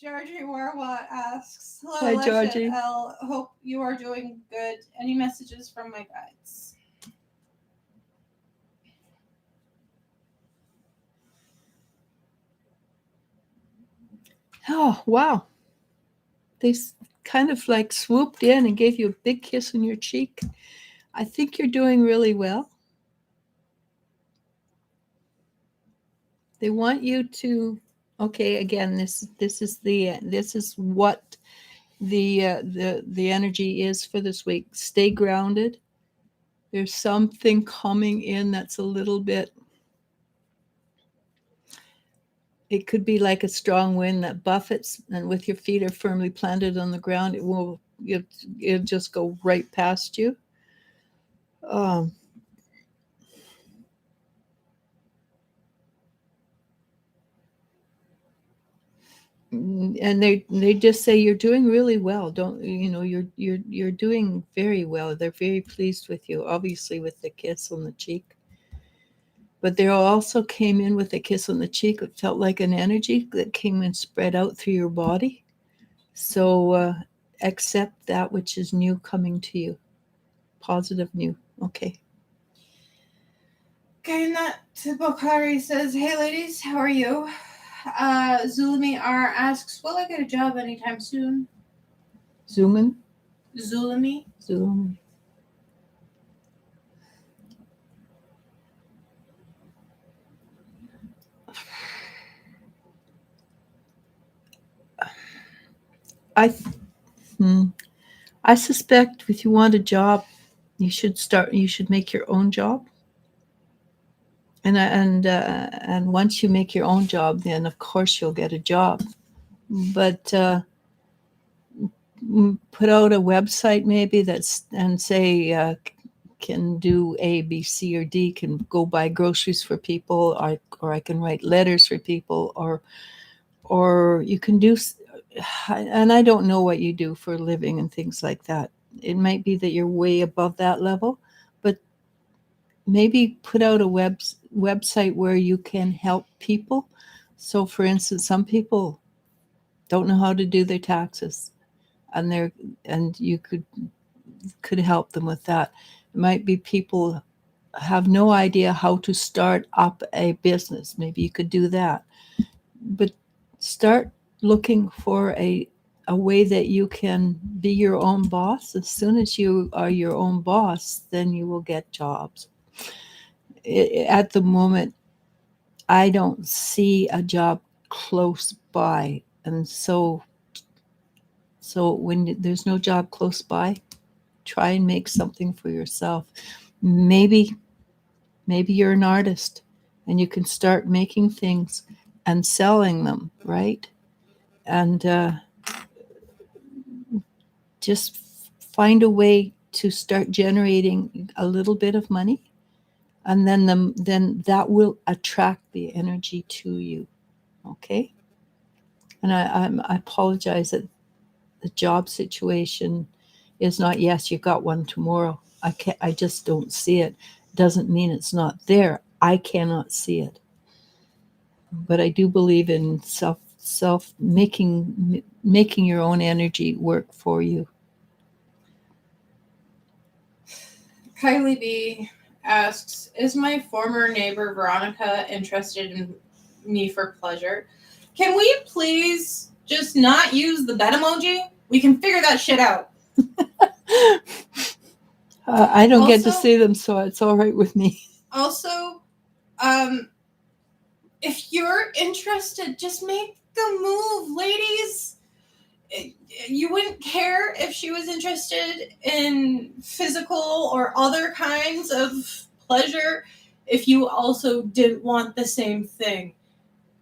Georgie Warwa asks, hello, hi, Eliz-sha Georgie. L. Hope you are doing good. Any messages from my guides? Oh, wow. They kind of like swooped in and gave you a big kiss on your cheek. I think you're doing really well. They want you to, okay, again, this is what the energy is for this week. Stay grounded. There's something coming in that's a little bit, it could be like a strong wind that buffets, and with your feet are firmly planted on the ground, it'll just go right past you. And they just say you're doing really well. Don't you're doing very well. They're very pleased with you, obviously with the kiss on the cheek. But they also came in with a kiss on the cheek. It felt like an energy that came and spread out through your body. So accept that which is new coming to you. Positive new. Okay. Kainat Bokari says, hey ladies, how are you? Zulmi R asks, will I get a job anytime soon? Zulmi. I suspect if you want a job, you should make your own job. And once you make your own job, then of course you'll get a job. but put out a website maybe that's and say can do A, B, C, or D. Can go buy groceries for people, or I can write letters for people, or you can do. And I don't know what you do for a living and things like that. It might be that you're way above that level, but maybe put out a website where you can help people. So, for instance, some people don't know how to do their taxes, and you could help them with that. It might be people have no idea how to start up a business. Maybe you could do that. But start looking for a way that you can be your own boss. As soon as you are your own boss, then you will get jobs. At the moment, I don't see a job close by. And so when there's no job close by, try and make something for yourself. Maybe you're an artist and you can start making things and selling them, right? And just find a way to start generating a little bit of money, and then that will attract the energy to you. Okay. And I apologize that the job situation is not, yes, you got one tomorrow. I just don't see it. Doesn't mean it's not there. I cannot see it. But I do believe in self making your own energy work for you. Kylie B asks, is my former neighbor Veronica interested in me for pleasure? Can we please just not use the bed emoji? We can figure that shit out. I don't get to see them, so it's all right with me. Also, if you're interested, just make the move, ladies. You wouldn't care if she was interested in physical or other kinds of pleasure if you also didn't want the same thing.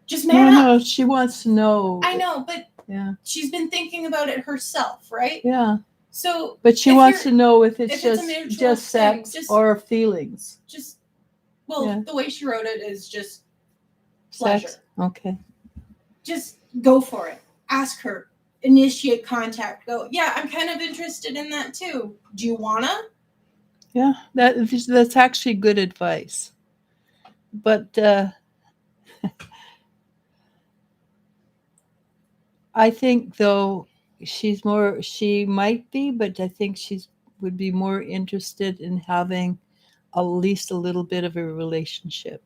Just man up. No, she wants to know. I know, but yeah, she's been thinking about it herself, right? Yeah. So, but she wants to know if it's just sex thing, or feelings. The way she wrote it is just pleasure. Sex? Okay. Just go for it. Ask her. Initiate contact. Go, yeah, I'm kind of interested in that too. Do you wanna? Yeah, that's actually good advice. But I think though she might be, but I think would be more interested in having at least a little bit of a relationship,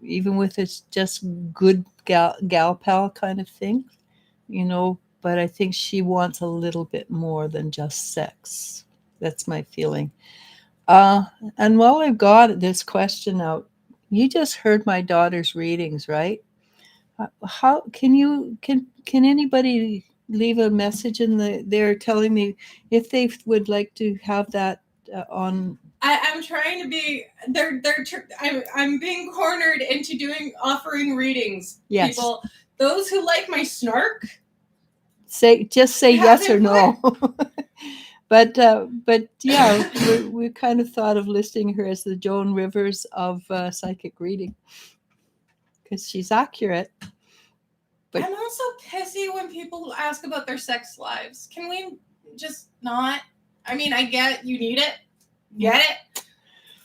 even with it's just good gal pal kind of thing, but I think she wants a little bit more than just sex. That's my feeling. And while I've got this question out, you just heard my daughter's readings, right? How can anybody leave a message they're telling me if they would like to have that on? I'm trying to be. I'm being cornered into offering readings. Yes. People, those who like my snark, say yes or no. But yeah, we kind of thought of listing her as the Joan Rivers of psychic reading because she's accurate. But I'm also pissy when people ask about their sex lives. Can we just not? I mean, I get you need it,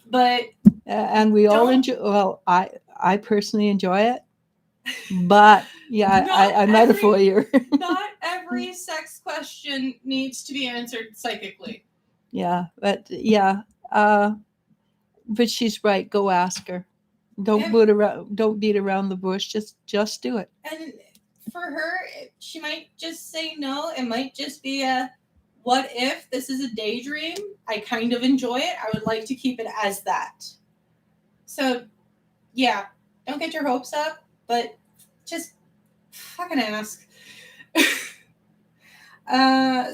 but and we all enjoy. Well, I personally enjoy it, but yeah, I'm not a voyeur. Not every sex question needs to be answered psychically. Yeah, but but she's right. Go ask her. Don't beat around the bush. Just do it. And for her, she might just say no. It might just be a, what if this is a daydream? I kind of enjoy it. I would like to keep it as that. So, yeah, don't get your hopes up, but just fucking ask.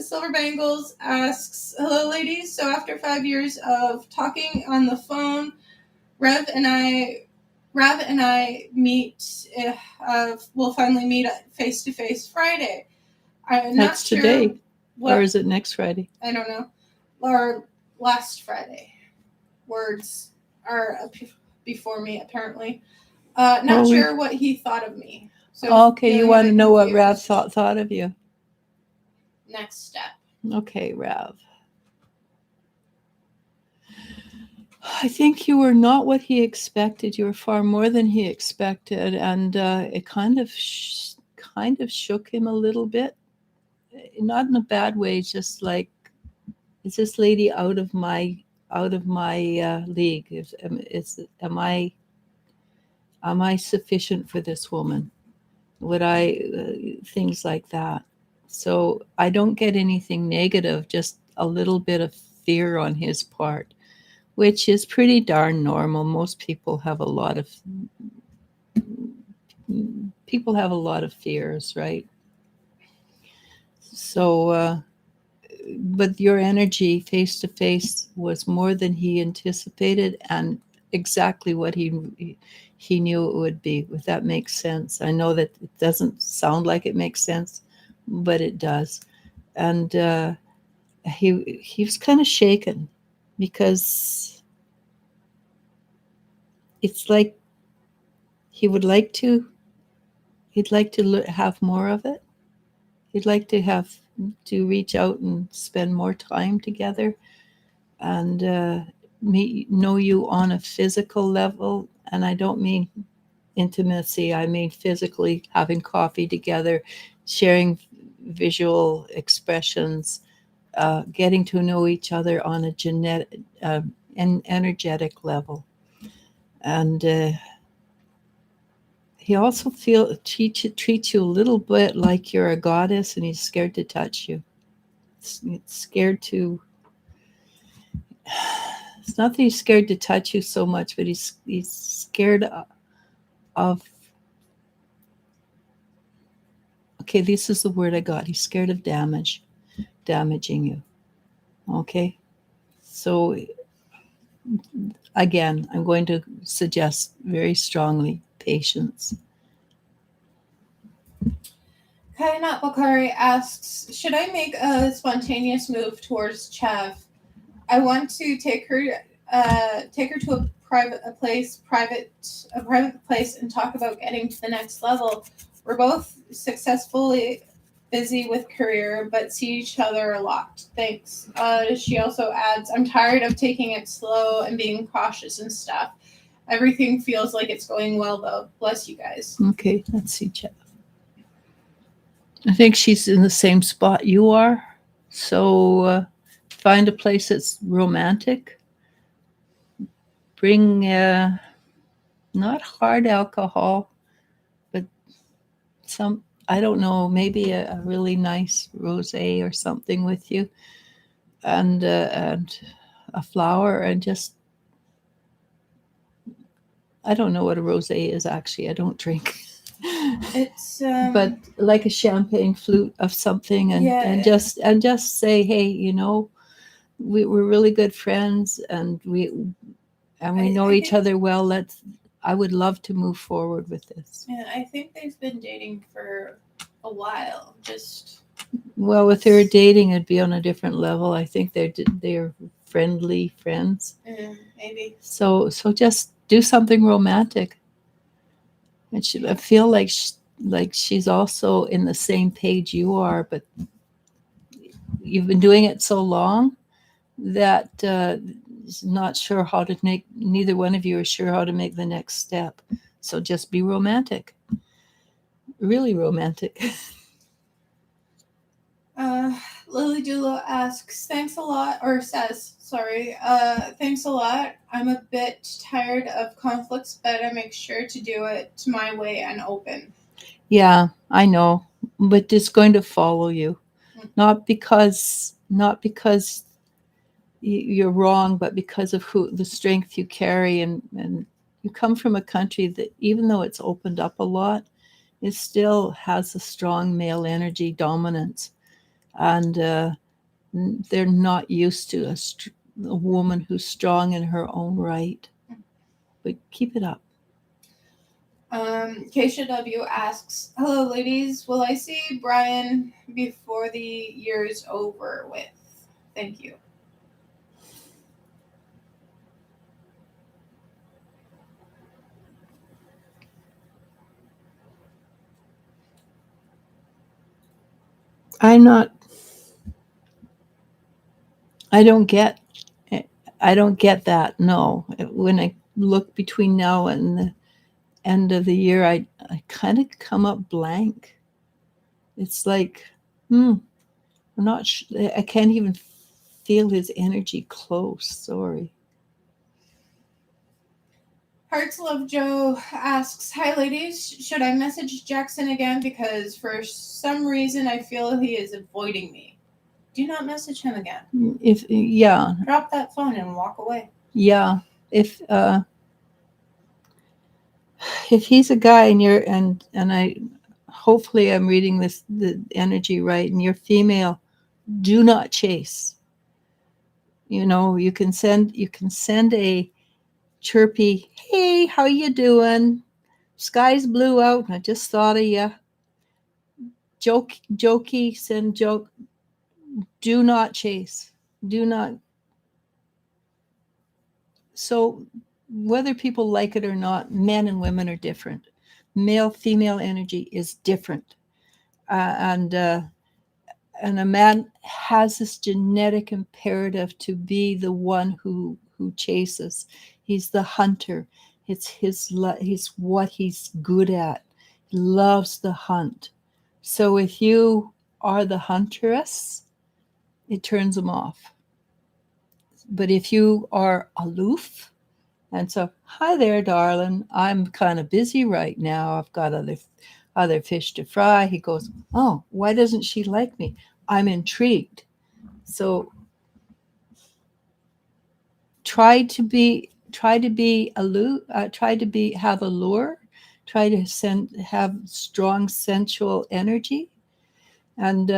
Silver Bangles asks, hello, ladies. So after 5 years of talking on the phone, Rev and I Rav and I meet. We'll finally meet face to face Friday. I'm not That's sure today. what. Or is it next Friday? I don't know. Or last Friday. Words are before me apparently. Not sure what he thought of me. So okay, you want to know what Rav thought of you. Next step. Okay, Rav. I think you were not what he expected. You were far more than he expected, and it kind of shook him a little bit. Not in a bad way, just like, is this lady out of my league? Am I sufficient for this woman? Would I things like that? So I don't get anything negative, just a little bit of fear on his part, which is pretty darn normal. Most people have a lot of fears, right? So, but your energy face to face was more than he anticipated, and exactly what he knew it would be. If that makes sense. I know that it doesn't sound like it makes sense, but it does. And he was kind of shaken because it's like he'd like to have more of it. He'd like to reach out and spend more time together and know you on a physical level. And I don't mean intimacy, I mean physically having coffee together, sharing visual expressions, getting to know each other on a an energetic level. And he also treats you a little bit like you're a goddess, and he's scared to touch you. Scared to. It's not that he's scared to touch you so much, but he's scared of. Okay, this is the word I got. He's scared of damaging you. Okay, so again, I'm going to suggest very strongly patience. Kainat Bakari asks, should I make a spontaneous move towards Chav? I want to take her to a private place and talk about getting to the next level. We're both successfully busy with career, but see each other a lot. Thanks. She also adds, I'm tired of taking it slow and being cautious and stuff. Everything feels like it's going well, though. Bless you guys. Okay, let's see, Chav. I think she's in the same spot you are. So find a place that's romantic. Bring not hard alcohol, but some, I don't know, maybe a really nice rosé or something with you, and a flower, and just, I don't know what a rosé is actually. I don't drink. It's but like a champagne flute of something, and just say, hey, we're really good friends, and we know each other well. I would love to move forward with this. Yeah, I think they've been dating for a while. Well, if they were dating, it'd be on a different level. I think they're friendly friends. Maybe. So just do something romantic. And I feel like she's also in the same page you are, but you've been doing it so long that not sure how to make. Neither one of you are sure how to make the next step. So just be romantic. Really romantic. Lily Dulo asks, thanks a lot, or says, sorry, thanks a lot. I'm a bit tired of conflicts, but I make sure to do it my way and open. Yeah, I know, but it's going to follow you. Not because you're wrong, but because of the strength you carry, and you come from a country that, even though it's opened up a lot, it still has a strong male energy dominance, and they're not used to a woman who's strong in her own right. But keep it up. Keisha W asks, "Hello, ladies. Will I see Brian before the year's over with? Thank you." I don't get that. No. When I look between now and the end of the year, I kind of come up blank. It's like, I'm not I can't even feel his energy close. Sorry. Hearts Love Joe asks, "Hi, ladies. Should I message Jackson again? Because for some reason I feel he is avoiding me." Do not message him again. Drop that phone and walk away. Yeah. If he's a guy and you're and I hopefully I'm reading the energy right, and you're female, do not chase. You can send a chirpy, "Hey, how you doing? Sky's blue out. I just thought of you." Jokey, send joke. Do not chase. Do not. So whether people like it or not, men and women are different. Male female energy is different, and a man has this genetic imperative to be the one who chases. He's the hunter. It's he's what he's good at. He loves the hunt. So if you are the huntress, it turns him off. But if you are aloof, and so, "Hi there, darling. I'm kind of busy right now. I've got other fish to fry." He goes, "Oh, why doesn't she like me? I'm intrigued." So try to be aloof. Have a lure. Try to have strong sensual energy, and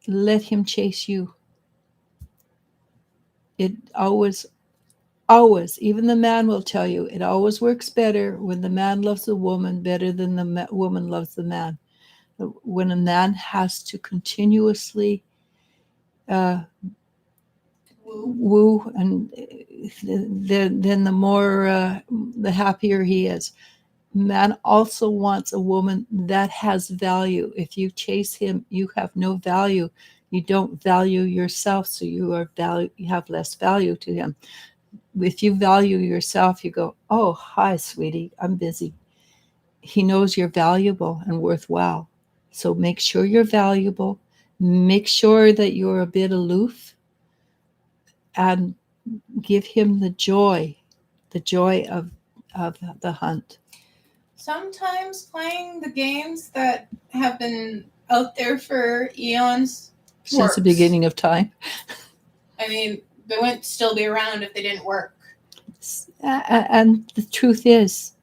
let him chase you. It always, even the man will tell you, it always works better when the man loves the woman better than the woman loves the man. When a man has to continuously woo, and then the happier he is. Man also wants a woman that has value. If you chase him, you have no value. You don't value yourself, so you have less value to him. If you value yourself, you go, "Oh, hi, sweetie, I'm busy." He knows you're valuable and worthwhile. So make sure you're valuable. Make sure that you're a bit aloof, and give him the joy of the hunt. Sometimes playing the games that have been out there for eons since works. The beginning of time. I mean, they wouldn't still be around if they didn't work. And the truth is,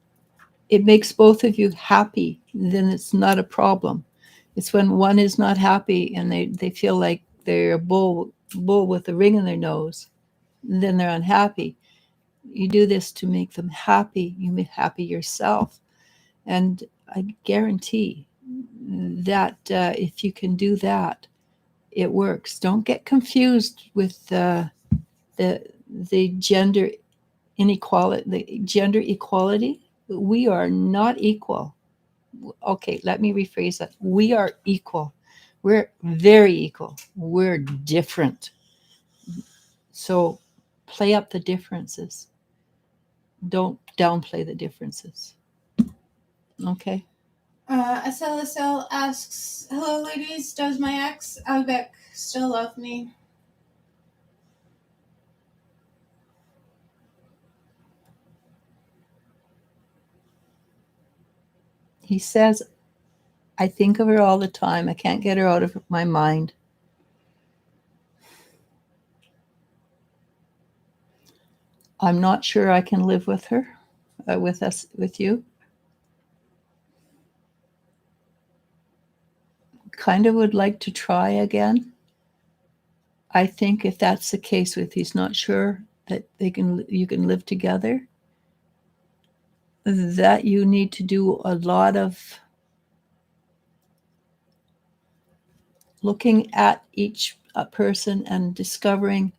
it makes both of you happy, then it's not a problem. It's when one is not happy and they feel like they're a bull with a ring in their nose, then they're unhappy. You do this to make them happy. You make happy yourself. And I guarantee that if you can do that, it works. Don't get confused with the gender inequality, the gender equality. We are not equal. Okay, let me rephrase that. We are equal. We're very equal. We're different. So play up the differences. Don't downplay the differences. Okay. SLSL asks, "Hello, ladies. Does my ex, Albec, still love me?" He says, "I think of her all the time. I can't get her out of my mind." I'm not sure I can live with her, with you. Kind of would like to try again. I think if that's the case, with he's not sure that you can live together, that you need to do a lot of looking at each person and discovering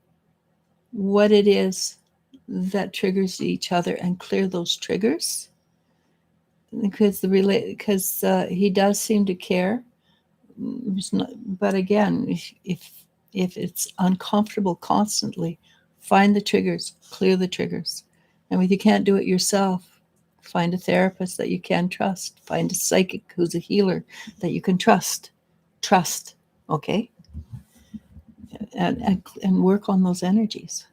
what it is that triggers each other and clear those triggers, because he does seem to care. But again, if it's uncomfortable constantly, find the triggers, clear the triggers. And if you can't do it yourself, find a therapist that you can trust. Find a psychic who's a healer that you can trust. Okay? And work on those energies.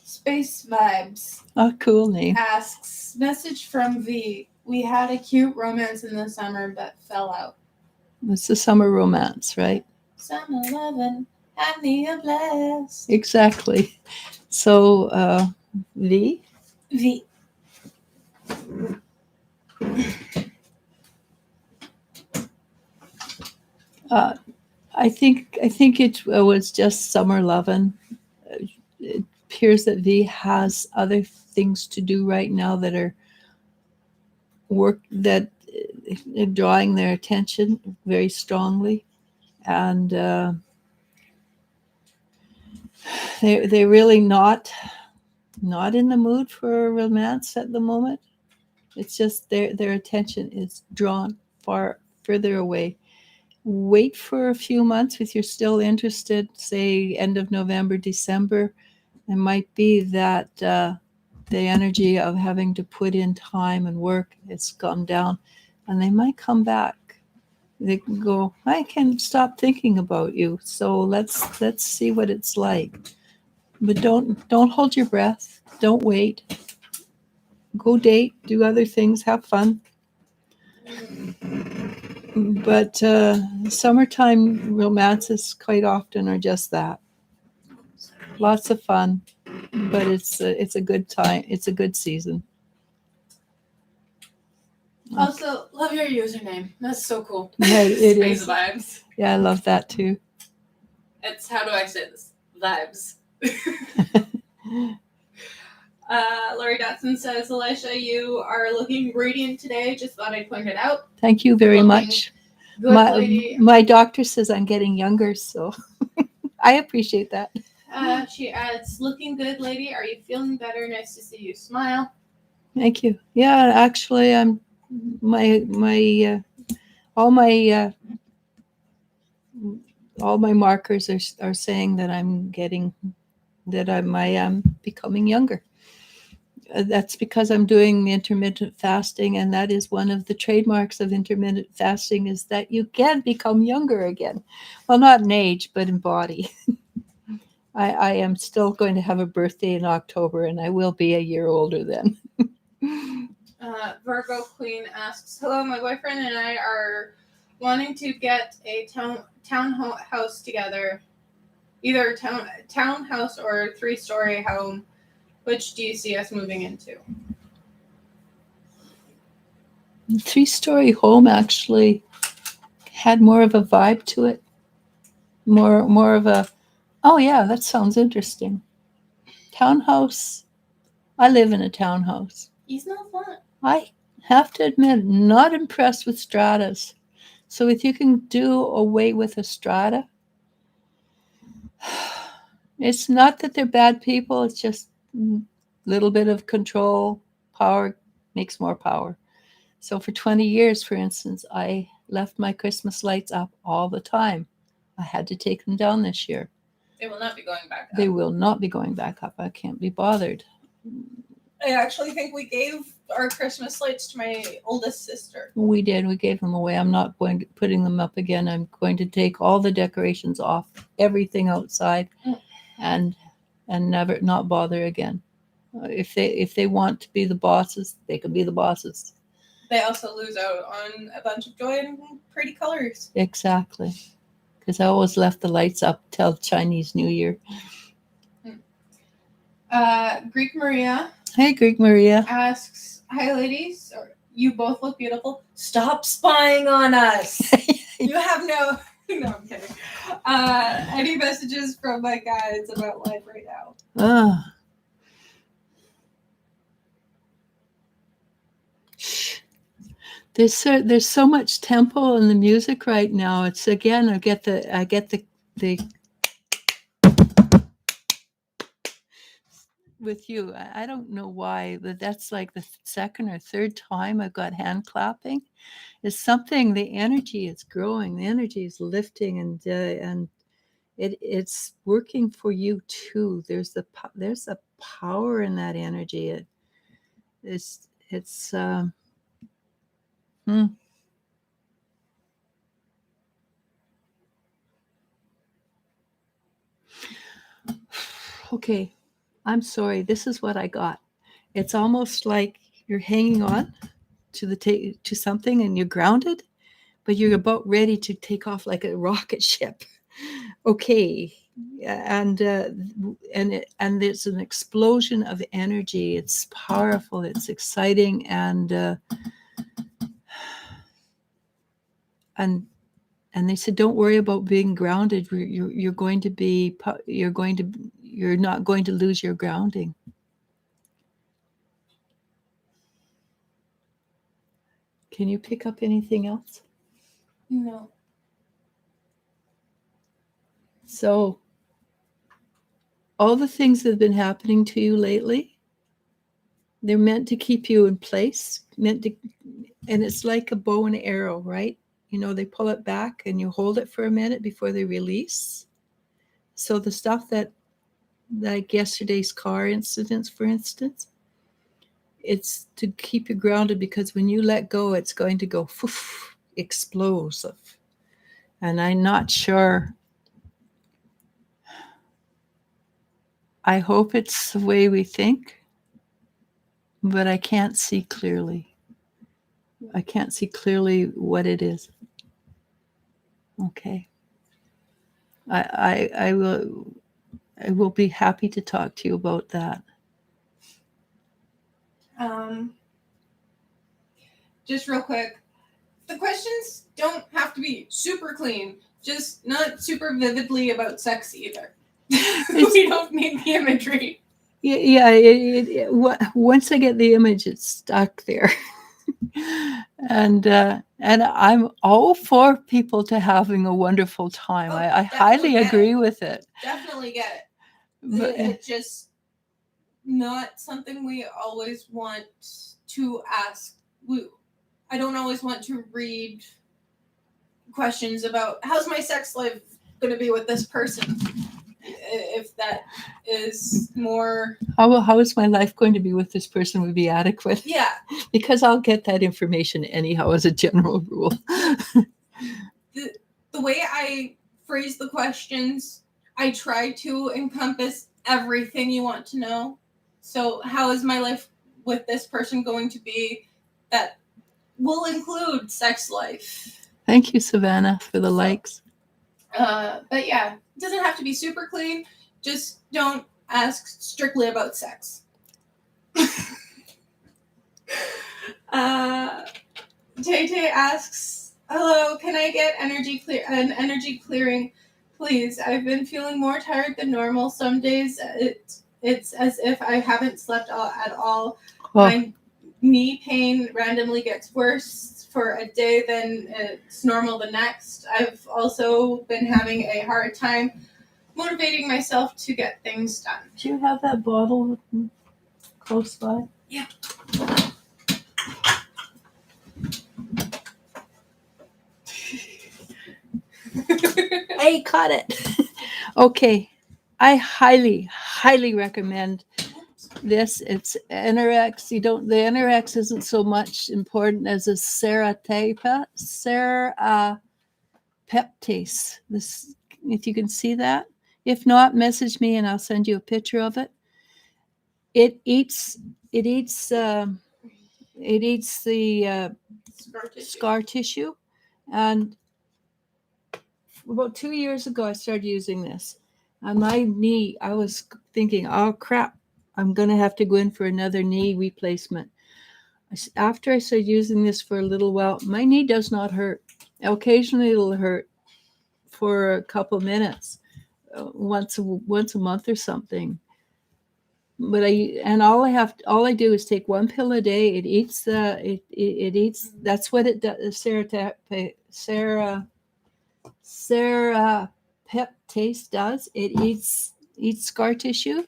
Space Vibes Cool name. asks, message from V. We had a cute romance in the summer but fell out. It's the summer romance, right? Summer lovin', had me a blast. Exactly. So, V? V. I think it was just summer lovin'. It appears that V has other things to do right now that are drawing their attention very strongly, and they're really not in the mood for a romance at the moment. It's just their attention is drawn far further away. Wait for a few months if you're still interested, say end of November, December. It might be that the energy of having to put in time and work has gone down, and they might come back. They can go, I can stop thinking about you, so let's see what it's like. But don't hold your breath. Don't wait. Go date, do other things, have fun. But summertime romances quite often are just that. Lots of fun, but it's a good time. It's a good season. Also, love your username. That's so cool. Right, it Space is. Vibes. Yeah, I love that too. It's, how do I say this? Vibes. Lori Dotson says, Eliz-sha, you are looking radiant today. Just thought I'd point it out. Thank you very Looking much. good, lady. My doctor says I'm getting younger, so I appreciate that. She adds, looking good, lady. Are you feeling better? Nice to see you smile. Thank you. Yeah, actually, I'm all my markers are saying that I am becoming younger. That's because I'm doing intermittent fasting, and that is one of the trademarks of intermittent fasting, is that you can become younger again. Well, not in age, but in body. I am still going to have a birthday in October, and I will be a year older then. Virgo Queen asks, hello, my boyfriend and I are wanting to get a townhouse together, either townhouse or 3-story home. Which do you see us moving into? 3-story home actually had more of a vibe to it. More of a, oh yeah, that sounds interesting. Townhouse. I live in a townhouse. He's not fun. I have to admit, not impressed with stratas. So if you can do away with a strata, it's not that they're bad people. It's just a little bit of control. Power makes more power. So for 20 years, for instance, I left my Christmas lights up all the time. I had to take them down this year. They will not be going back up. They will not be going back up. I can't be bothered. I actually think we gave our Christmas lights to my oldest sister. We did. We gave them away. I'm not going to putting them up again. I'm going to take all the decorations off, everything outside, and never not bother again. If they want to be the bosses, they can be the bosses. They also lose out on a bunch of joy and pretty colors. Exactly. Because I always left the lights up till Chinese New Year. Greek Maria. Hey, Greek Maria. Asks, hi, ladies. You both look beautiful. Stop spying on us. You have no No, I'm kidding. Any messages from my guides about life right now? There's so much tempo in the music right now. It's again, I get the with you. I don't know why, but that's like the second or third time I've got hand clapping. It's something. The energy is growing. The energy is lifting, and it's working for you too. There's a power in that energy. It's okay. I'm sorry. This is what I got. It's almost like you're hanging on to something and you're grounded, but you're about ready to take off like a rocket ship. Okay. And there's an explosion of energy. It's powerful. It's exciting, and they said, don't worry about being grounded. You're not going to lose your grounding. Can you pick up anything else? No. So all the things that have been happening to you lately, they're meant to keep you in place, and it's like a bow and arrow, right? They pull it back and you hold it for a minute before they release. So the stuff like yesterday's car incidents, for instance, it's to keep you grounded, because when you let go, it's going to go explosive. And I'm not sure. I hope it's the way we think, but I can't see clearly. I can't see clearly what it is. Okay. I will be happy to talk to you about that. Just real quick, the questions don't have to be super clean, just not super vividly about sex either. We don't need the imagery. Yeah. Once I get the image, it's stuck there. And I'm all for people to having a wonderful time. I highly agree with it. Definitely get it. But it's just not something we always want to ask. I don't always want to read questions about how's my sex life going to be with this person. If that is more... How is my life going to be with this person would be adequate. Yeah. Because I'll get that information anyhow as a general rule. The way I phrase the questions, I try to encompass everything you want to know. So how is my life with this person going to be? That will include sex life. Thank you, Savannah, for the likes. But yeah, it doesn't have to be super clean. Just don't ask strictly about sex. Tay asks, hello, can I get an energy clearing, please? I've been feeling more tired than normal. Some days it's as if I haven't slept at all. Oh. My knee pain randomly gets worse for a day than it's normal the next. I've also been having a hard time motivating myself to get things done. Do you have that bottle close by? Yeah. Hey, caught it. Okay. I highly, highly recommend this. It's NRX. The NRX isn't so much important as a serapeptase. This, if you can see that. If not, message me and I'll send you a picture of it. It eats the scar tissue, and about 2 years ago I started using this. On my knee, I was thinking, oh crap, I'm going to have to go in for another knee replacement. After I started using this for a little while, my knee does not hurt. Occasionally it'll hurt for a couple minutes, once a month or something. But all I do is take one pill a day. It eats it eats. That's what it does. Sarah Peptase does. It eats scar tissue,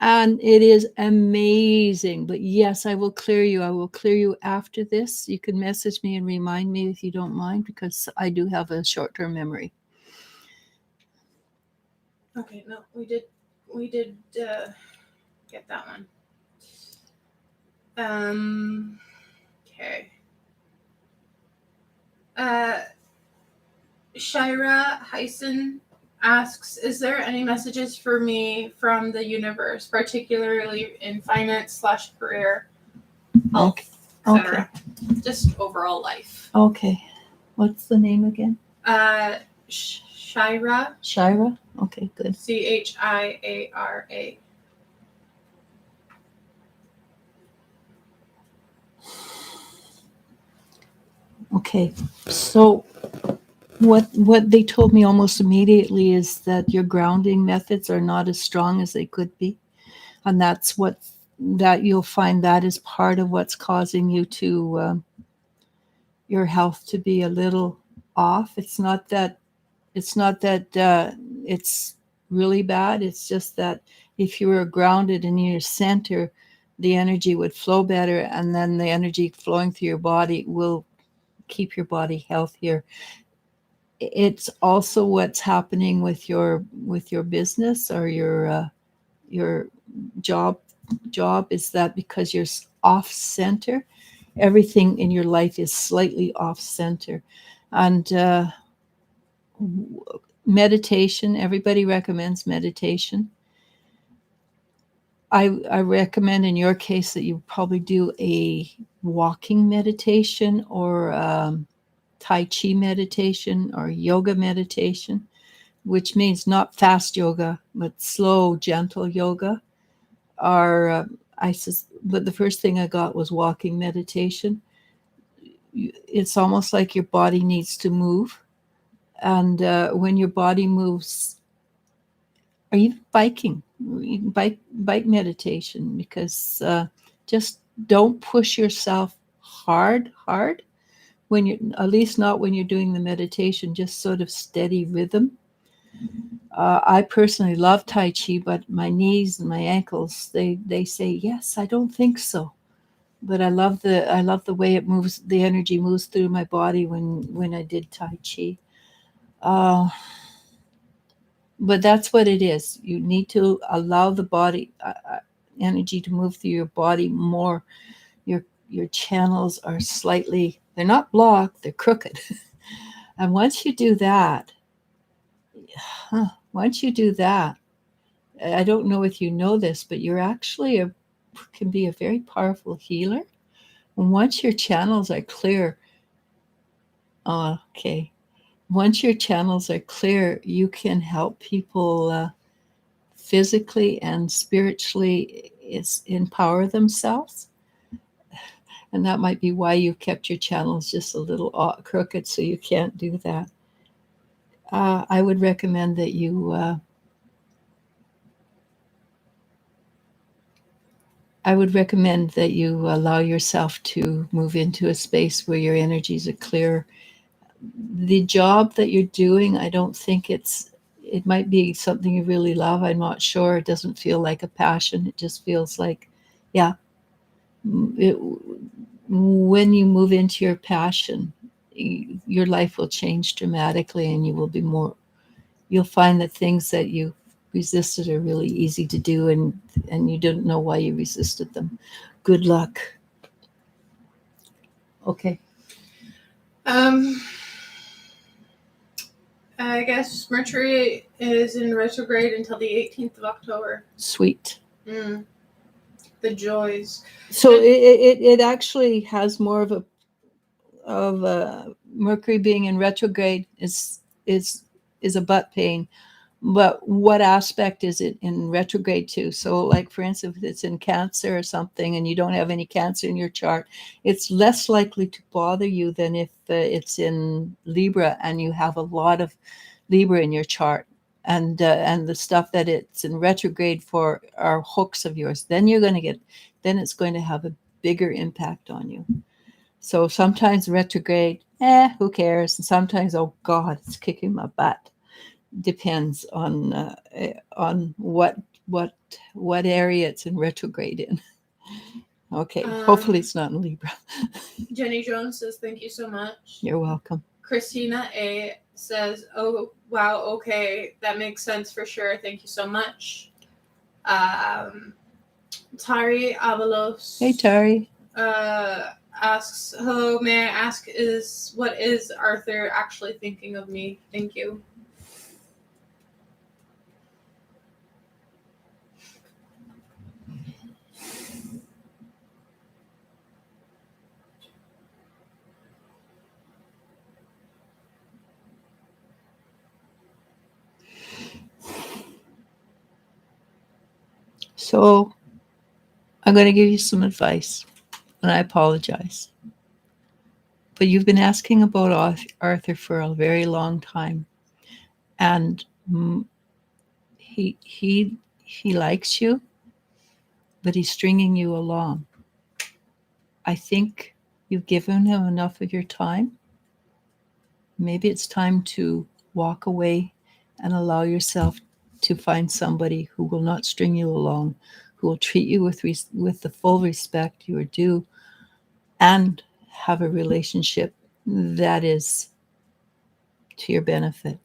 and it is amazing. But yes, I will clear you. I will clear you after this. You can message me and remind me if you don't mind, because I do have a short-term memory. Okay, no, we did get that one. Okay. Shira Heisen asks, is there any messages for me from the universe, particularly in finance/career, health, etc.? Just overall life. Okay. What's the name again? Shira. Shira? Okay, good. Chiara. Okay, so what they told me almost immediately is that your grounding methods are not as strong as they could be, and that you'll find that is part of what's causing you to your health to be a little off. It's not that it's really bad. It's just that if you were grounded in your center, the energy would flow better, and then the energy flowing through your body will keep your body healthier. It's also what's happening with your business or your job is that because you're off center, everything in your life is slightly off center. And meditation, everybody recommends meditation. I recommend in your case that you probably do a walking meditation or Tai Chi meditation or yoga meditation, which means not fast yoga, but slow, gentle yoga. But the first thing I got was walking meditation. It's almost like your body needs to move. And when your body moves, or even biking, bike meditation, because just don't push yourself hard when you, at least not when you're doing the meditation, just sort of steady rhythm. I personally love Tai Chi, but my knees and my ankles, they say, yes, I don't think so. But I love the way it moves, the energy moves through my body when I did Tai Chi. But that's what it is. You need to allow the body energy to move through your body more. Your channels are slightly, they're not blocked, they're crooked. And once you do that, I don't know if you know this, but you're actually can be a very powerful healer. And once your channels are clear, once your channels are clear, you can help people physically and spiritually empower themselves. And that might be why you've kept your channels just a little crooked, so you can't do that. I would recommend that you allow yourself to move into a space where your energies are clear. The job that you're doing, I don't think it might be something you really love. I'm not sure. It doesn't feel like a passion. It just feels like, when you move into your passion, your life will change dramatically, and you'll find that things that you resisted are really easy to do, and you don't know why you resisted them. Good luck. Okay. I guess Mercury is in retrograde until the 18th of October. Sweet. The joys. So it actually has more of a Mercury being in retrograde is a butt pain But what aspect is it in retrograde to? So, like, for instance, if it's in Cancer or something and you don't have any Cancer in your chart, it's less likely to bother you than if it's in Libra and you have a lot of Libra in your chart. And the stuff that it's in retrograde for are hooks of yours. Then it's going to have a bigger impact on you. So sometimes retrograde, who cares? And sometimes, oh God, it's kicking my butt. Depends on what area it's in retrograde in. Okay, hopefully it's not in Libra. Jenny Jones says, thank you so much. You're welcome. Christina A says, oh, wow, okay, that makes sense for sure. Thank you so much. Tari Avalos. Hey, Tari. Asks, hello, may I ask, what is Arthur actually thinking of me? Thank you. So I'm going to give you some advice, and I apologize. But you've been asking about Arthur for a very long time, and he likes you, but he's stringing you along. I think you've given him enough of your time. Maybe it's time to walk away and allow yourself to find somebody who will not string you along, who will treat you with the full respect you are due, and have a relationship that is to your benefit.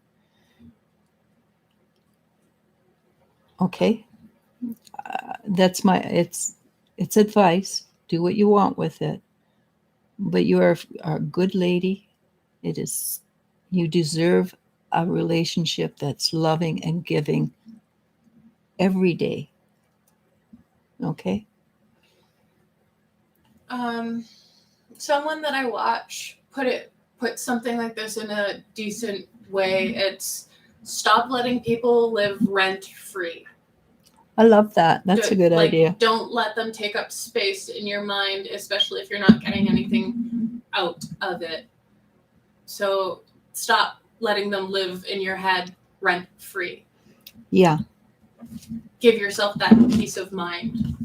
Okay? That's it's advice. Do what you want with it. But you are a good lady. You deserve a relationship that's loving and giving every day. Okay? Someone that I watch put something like this in a decent way. It's stop letting people live rent free. I love that. That's a good idea. Don't let them take up space in your mind, especially if you're not getting anything out of it. So stop letting them live in your head rent free. Yeah. Give yourself that peace of mind.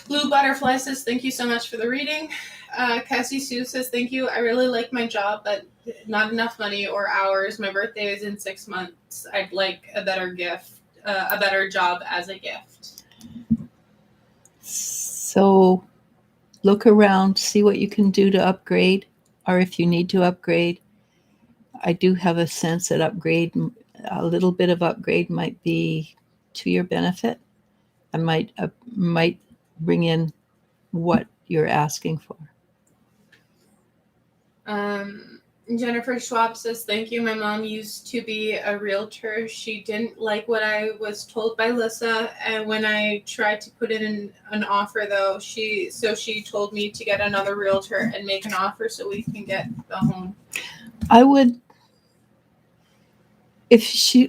Blue Butterfly says, thank you so much for the reading. Cassie Sue says, thank you. I really like my job, but not enough money or hours. My birthday is in 6 months. I'd like a better job as a gift. So look around, see what you can do to upgrade, or if you need to upgrade. I do have a sense that a little bit of upgrade might be to your benefit. I might bring in what you're asking for. Jennifer Schwab says, thank you. My mom used to be a realtor. She didn't like what I was told by Eliz-sha, and when I tried to put in an offer, though, she told me to get another realtor and make an offer so we can get the home. I would, if she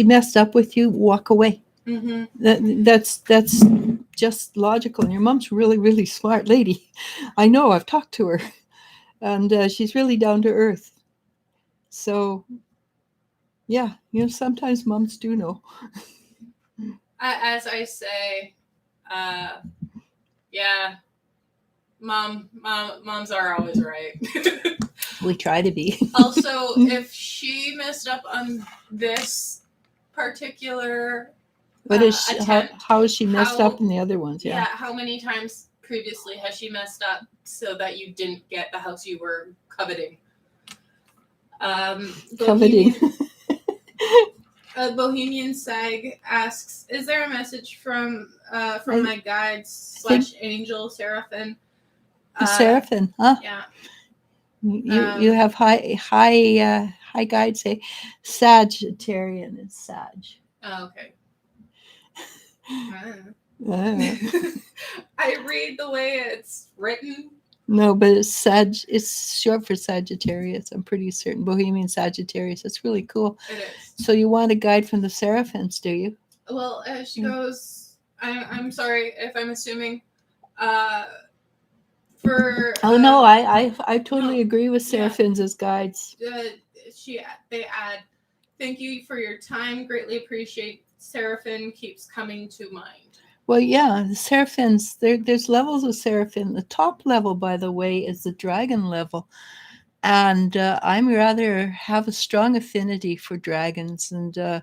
messed up with you, walk away. Mm-hmm. That's just logical. And your mom's really, really smart lady. I know. I've talked to her. And she's really down to earth. So, yeah, sometimes moms do know. As I say, yeah, moms are always right. We try to be. Also, if she messed up on this particular how has she messed up in the other ones? Yeah. How many times previously has she messed up so that you didn't get the house you were coveting? Bohemian Sag asks, is there a message from my guide / angel Seraphin? Seraphin, huh? Yeah. You have high guide say Sagittarian is Sag. Oh, okay. I read the way it's written. No, but it's short for Sagittarius. I'm pretty certain. Bohemian Sagittarius. That's really cool. It is. So you want a guide from the Seraphins, do you? Well, she goes. I'm sorry if I'm assuming. Uh, for Oh no, I totally no, agree with yeah. Seraphins as guides. They add, thank you for your time. Greatly appreciate. Seraphim keeps coming to mind. Well, yeah, the Seraphins. There's levels of Seraphim. The top level, by the way, is the dragon level, and I'm rather have a strong affinity for dragons, and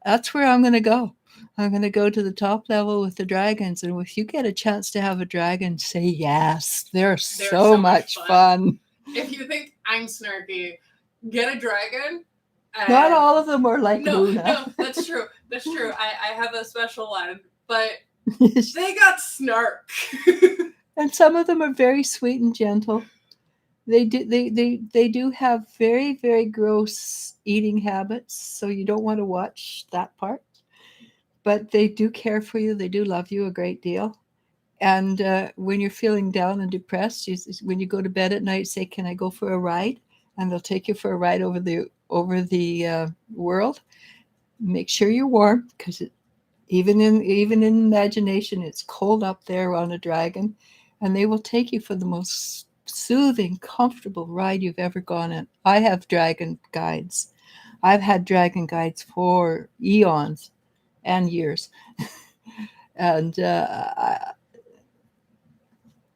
that's where I'm going to go. I'm going to go to the top level with the dragons, and if you get a chance to have a dragon, say yes. They're so much fun. If you think I'm snarky, get a dragon. Not all of them are like no, Luna. No, that's true. That's true. I have a special one, but they got snark. And some of them are very sweet and gentle. They do have very, very gross eating habits, so you don't want to watch that part. But they do care for you. They do love you a great deal. And when you're feeling down and depressed, when you go to bed at night, say, "Can I go for a ride?" And they'll take you for a ride over the world. Make sure you're warm, because even in imagination, it's cold up there on a dragon, and they will take you for the most soothing, comfortable ride you've ever gone on. I have dragon guides. I've had dragon guides for eons and years, and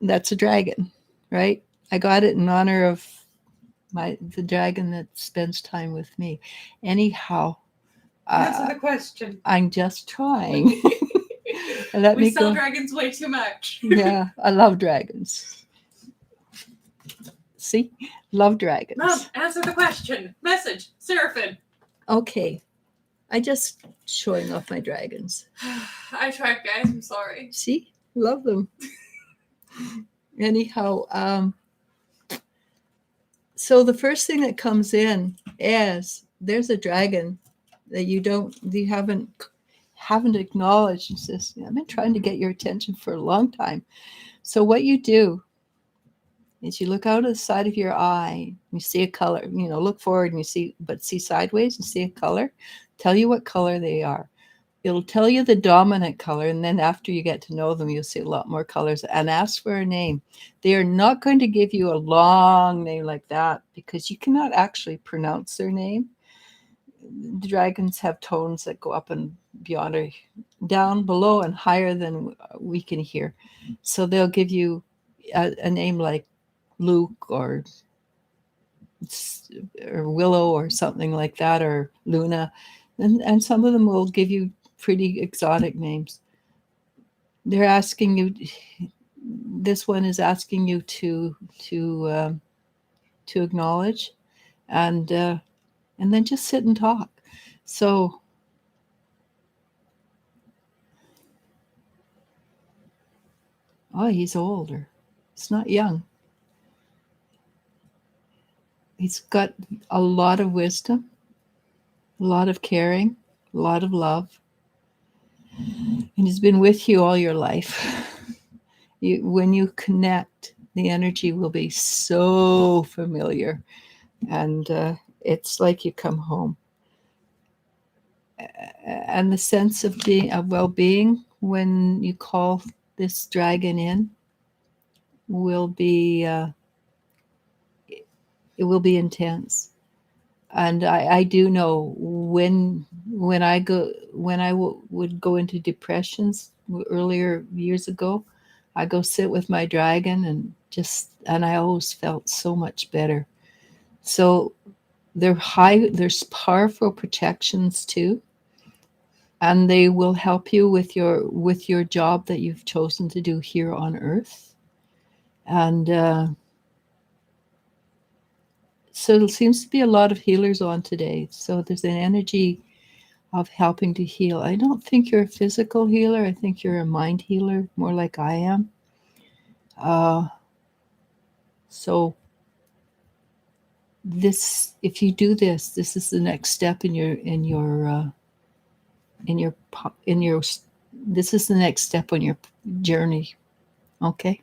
that's a dragon, right? I got it in honor of the dragon that spends time with me. Anyhow, answer the question. I'm just trying. We sell dragons way too much. Yeah, I love dragons. See? Love dragons. Mom, answer the question. Message. Seraphim. Okay. I just showing off my dragons. I tried, guys. I'm sorry. See? Love them. Anyhow, so the first thing that comes in is there's a dragon that you haven't acknowledged. It says, I've been trying to get your attention for a long time. So what you do is you look out of the side of your eye, you see a color, look forward and see sideways and see a color. Tell you what color they are. It'll tell you the dominant color, and then after you get to know them, you'll see a lot more colors, and ask for a name. They are not going to give you a long name like that, because you cannot actually pronounce their name. The dragons have tones that go up and beyond, or down, below, and higher than we can hear. So they'll give you a name like Luke or Willow or something like that, or Luna, and some of them will give you pretty exotic names. They're asking you. This one is asking you to acknowledge, and then just sit and talk. So he's older. He's not young. He's got a lot of wisdom, a lot of caring, a lot of love. And he's been with you all your life. When you connect, the energy will be so familiar. And it's like you come home. And the sense of well-being when you call this dragon in will be it will be intense. And I do know when I would go into depressions earlier years ago, I go sit with my dragon and I always felt so much better. So there's powerful protections too, and they will help you with your job that you've chosen to do here on Earth. And so there seems to be a lot of healers on today. So there's an energy of helping to heal. I don't think you're a physical healer. I think you're a mind healer, more like I am. So if you do this is the next step this is the next step on your journey. Okay.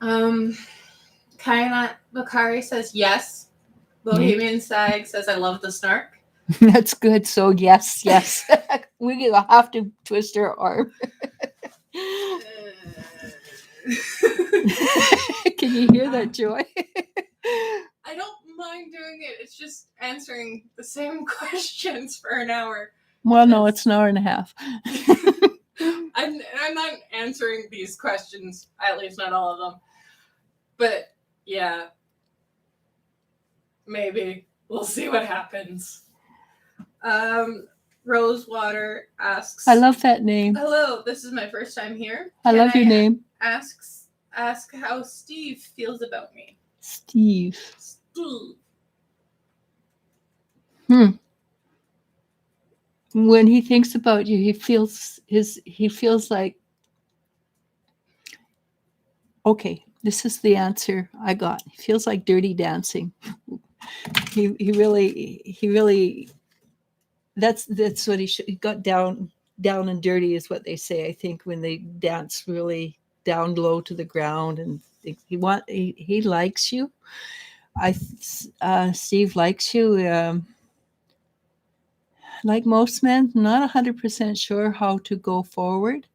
Kainat Bakari says yes. Bohemian Sag says I love the snark. That's good. So yes. We have to twist her arm. Can you hear that, Joy? I don't mind doing it. It's just answering the same questions for an hour. Well, no, it's an hour and a half. I'm not answering these questions, at least not all of them. But yeah, maybe we'll see what happens. Rosewater asks, I love that name. hello, this is my first time here. I love your name. Ask how Steve feels about me. Steve. When he thinks about you, he feels like, okay, this is the answer I got. He feels like Dirty Dancing. He really that's what he got down and dirty is what they say, I think, when they dance really down low to the ground, and he likes you. Steve likes you. Like most men, not 100% sure how to go forward.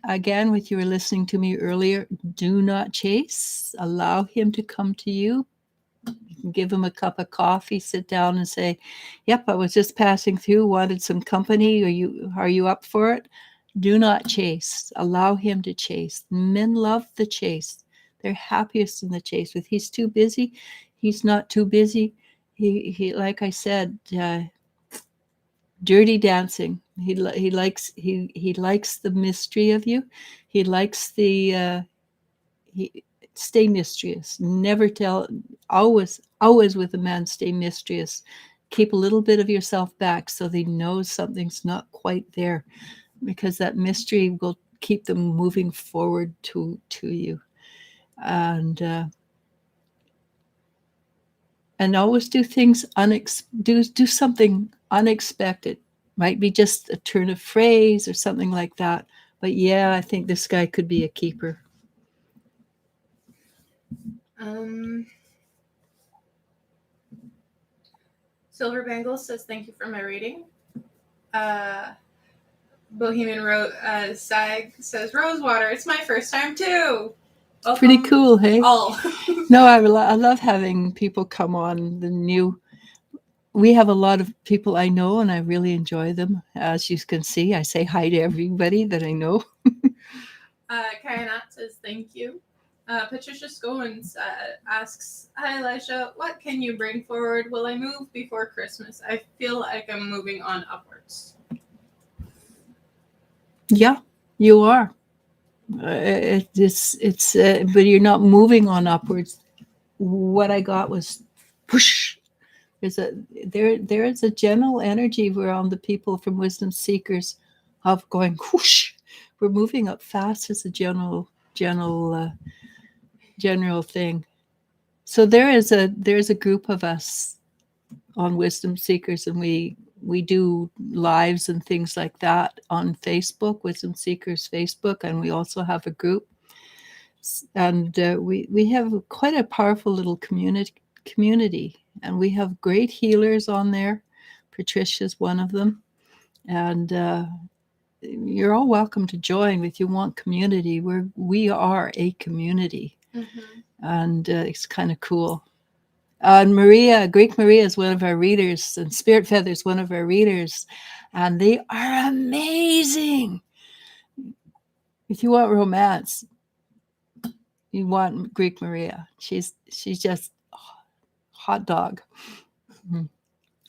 Again, with you were listening to me earlier, do not chase. Allow him to come to you. You can give him a cup of coffee, sit down and say, yep, I was just passing through, wanted some company. Are you up for it? Do not chase. Allow him to chase. Men love the chase. They're happiest in the chase. If he's too busy, he's not too busy. He like I said, Dirty Dancing. He likes the mystery of you. He likes the stay mysterious. Never tell. Always with a man, stay mysterious. Keep a little bit of yourself back so they know something's not quite there, because that mystery will keep them moving forward to you. And always do things do something unexpected. Might be just a turn of phrase or something like that. But yeah, I think this guy could be a keeper. Silver Bangles says thank you for my reading. Bohemian Sag says Rosewater. It's my first time too. Welcome. Pretty cool, hey? All. No, I love having people come on the new. We have a lot of people I know, and I really enjoy them. As you can see, I say hi to everybody that I know. Kayanat says thank you. Patricia Scowens asks, hi, Eliz-sha, what can you bring forward? Will I move before Christmas? I feel like I'm moving on upwards. Yeah, you are. It's but you're not moving on upwards. What I got was whoosh. There is a general energy around the people from Wisdom Seekers of going whoosh. We're moving up fast as a general thing. So there's a group of us on Wisdom Seekers, and we do lives and things like that on Facebook, Wisdom Seekers Facebook, and we also have a group. And we have quite a powerful little community, and we have great healers on there. Patricia's one of them, and you're all welcome to join if you want community. We are a community, and it's kind of cool. And Greek Maria is one of our readers, and Spirit Feather is one of our readers, and they are amazing. If you want romance, you want Greek Maria. She's just hot dog.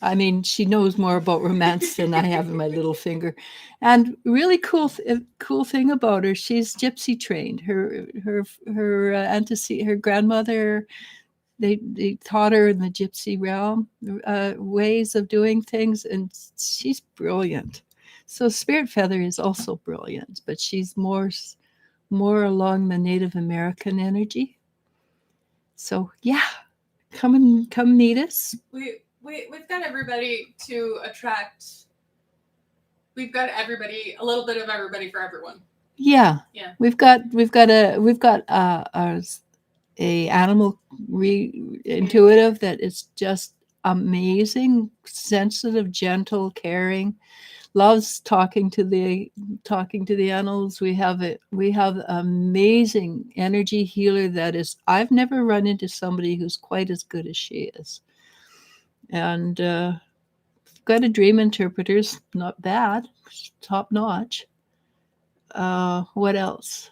I mean, she knows more about romance than I have in my little finger. And really cool thing about her, she's gypsy trained. Her grandmother, they taught her in the gypsy realm ways of doing things, and she's brilliant. So Spirit Feather is also brilliant, but she's more along the Native American energy. So yeah, come meet us. We've got everybody to attract. We've got everybody, a little bit of everybody for everyone. Yeah. Yeah. We've got a animal intuitive that is just amazing, sensitive, gentle, caring, loves talking to the animals. We have amazing energy healer that is, I've never run into somebody who's quite as good as she is. And got a dream interpreter's not bad, top notch. What else?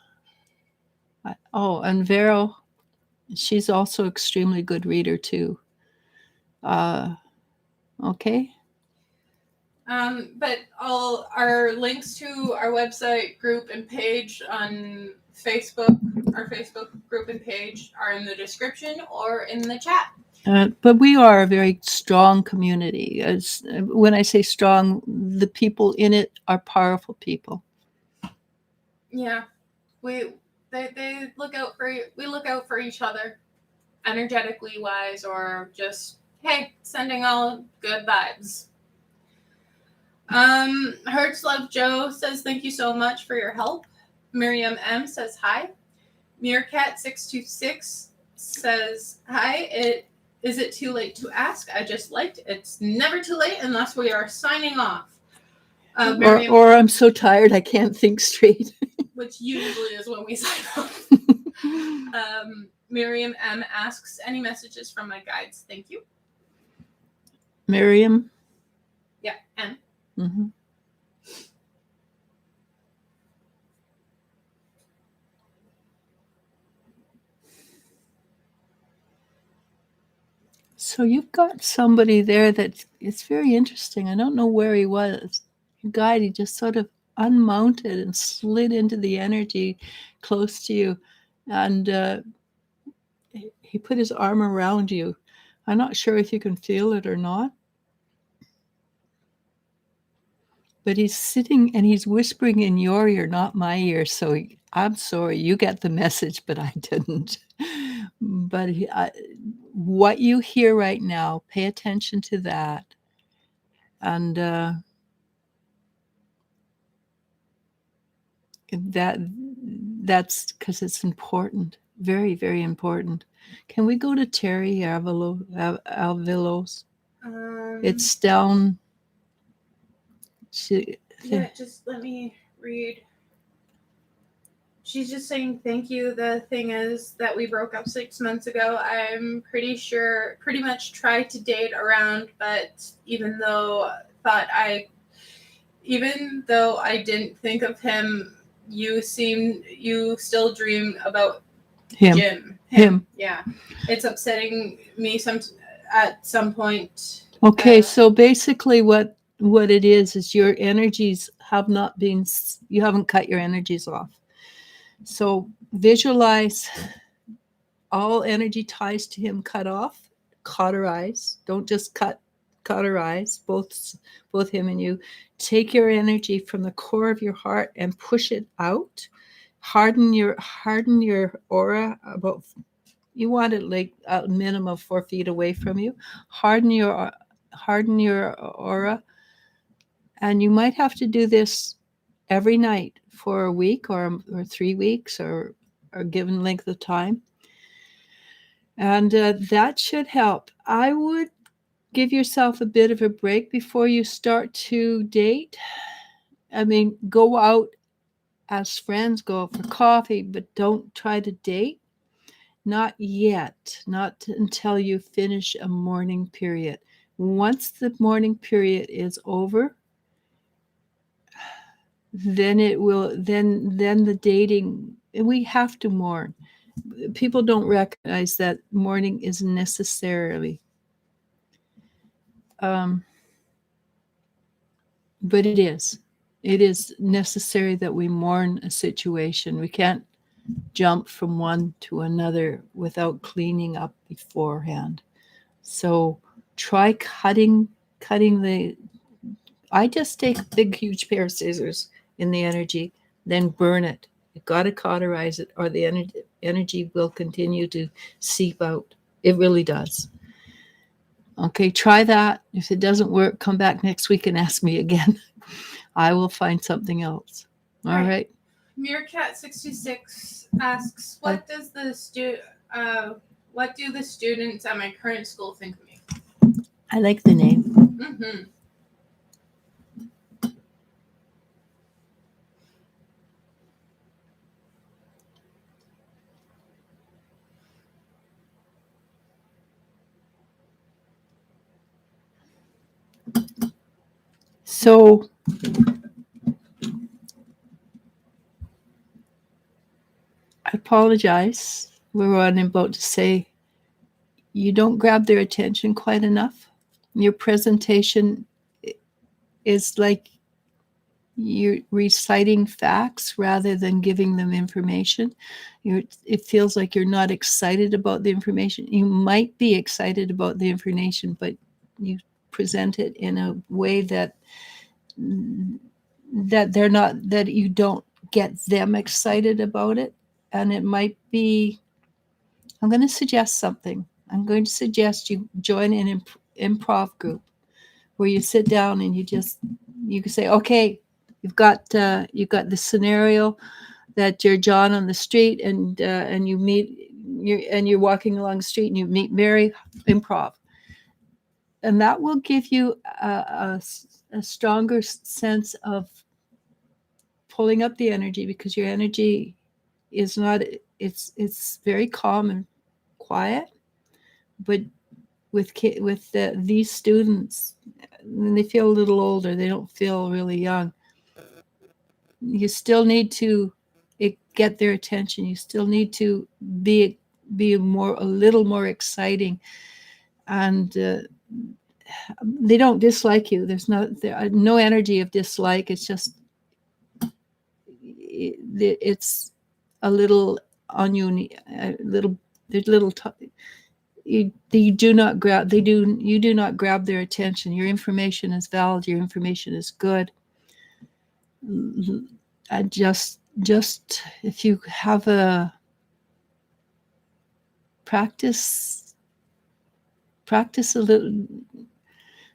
And Vero, she's also extremely good reader too. Uh, okay. But all our links to our website, group, and page on Facebook, our Facebook group and page, are in the description or in the chat. But we are a very strong community. When I say strong, the people in it are powerful people. Yeah, they look out for we look out for each other, energetically wise, or just hey, sending all good vibes. Hertz Love Joe says thank you so much for your help. Miriam M says hi. Meerkat626 says hi. Is it too late to ask? I just liked it. It's never too late unless we are signing off. Or I'm so tired I can't think straight. Which usually is when we sign off. Miriam M asks, any messages from my guides? Thank you. Miriam? Yeah, M. Mm-hmm. So you've got somebody there that it's very interesting. I don't know where he was. Your guide, he just sort of unmounted and slid into the energy close to you. And he put his arm around you. I'm not sure if you can feel it or not. But he's sitting and he's whispering in your ear, not my ear. So I'm sorry, you get the message, but I didn't. But what you hear right now, pay attention to that. And that's because it's important. Very, very important. Can we go to Terry Alvilos? It's down. Yeah, just let me read. She's just saying thank you. The thing is that we broke up 6 months ago. I'm pretty much tried to date around, but even though I didn't think of him, you still dream about him. Him. Yeah. It's upsetting me at some point. Okay, so basically what it is your energies have not been, you haven't cut your energies off. So visualize all energy ties to him cut off, cauterize. Don't just cauterize, both him and you. Take your energy from the core of your heart and push it out. Harden your aura about, you want it like a minimum of 4 feet away from you. Harden your aura. And you might have to do this every night for a week or 3 weeks or a given length of time. And that should help. I would give yourself a bit of a break before you start to date. I mean, go out as friends, go out for coffee, but don't try to date. Not yet, not until you finish a mourning period. Once the mourning period is over, then it will, then the dating, we have to mourn. People don't recognize that mourning is necessarily, but it is necessary that we mourn a situation. We can't jump from one to another without cleaning up beforehand. So try cutting I just take a big huge pair of scissors in the energy, then burn it. You've got to cauterize it, or the energy will continue to seep out. It really does. Okay, try that. If it doesn't work, come back next week and ask me again. I will find something else. All right. Meerkat66 asks, what do the students at my current school think of me? I like the name. Mm-hmm. So I apologize. We were about to say you don't grab their attention quite enough. Your presentation is like you're reciting facts rather than giving them information. It feels like you're not excited about the information. You might be excited about the information, but you present it in a way that they're not, that you don't get them excited about it. And it might be, I'm going to suggest something. I'm going to suggest you join an improv group where you sit down and you can say, okay, you've got the scenario that you're John on the street and you meet you're walking along the street and you meet Mary. Improv, and that will give you a stronger sense of pulling up the energy, because your energy is not, it's very calm and quiet, but with these students, they feel a little older, they don't feel really young. You still need to get their attention. You still need to be a little more exciting, and they don't dislike you. There's no energy of dislike. It's just it's a little onion, you do not grab their attention. Your information is valid. Your information is good. I just if you have a practice a little.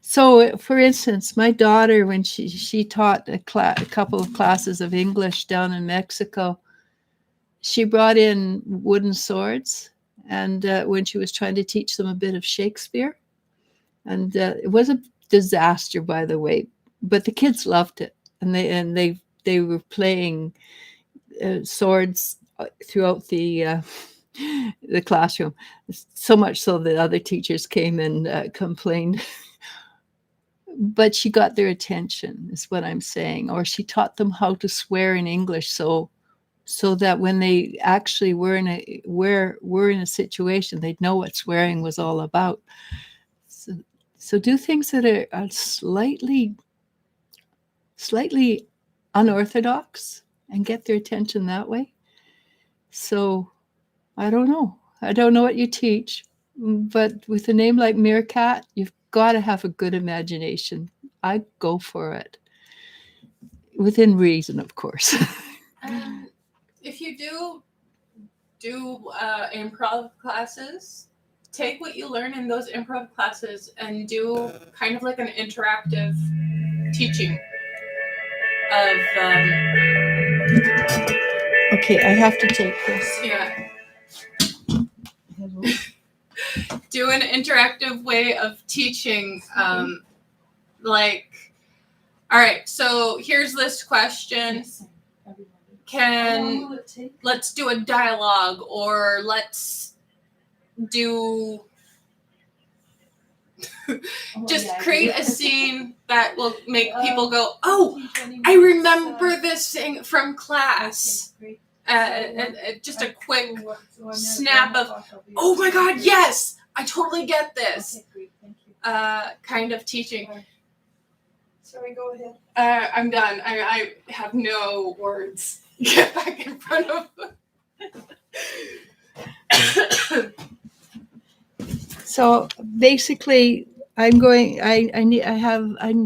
So, for instance, my daughter, when she taught a couple of classes of English down in Mexico, she brought in wooden swords, and when she was trying to teach them a bit of Shakespeare, and it was a disaster, by the way, but the kids loved it, and they were playing swords throughout the classroom, so much so that other teachers came and complained. But she got their attention, is what I'm saying. Or she taught them how to swear in English, so that when they actually were in a situation, they'd know what swearing was all about. So do things that are slightly unorthodox and get their attention that way. So I don't know what you teach, but with a name like Meerkat, you've got to have a good imagination. I go for it, within reason, of course. If you do improv classes, take what you learn in those improv classes and do kind of like an interactive teaching of Okay, I have to take this. Yeah. Do an interactive way of teaching, like, all right, so here's this question. Let's do a dialogue, or let's do just create a scene that will make people go, oh, I remember this thing from class. And just a quick snap of, oh my God, yes, I totally get this. Kind of teaching. Sorry, go ahead. I'm done. I have no words. Get back in front of them. So basically, I'm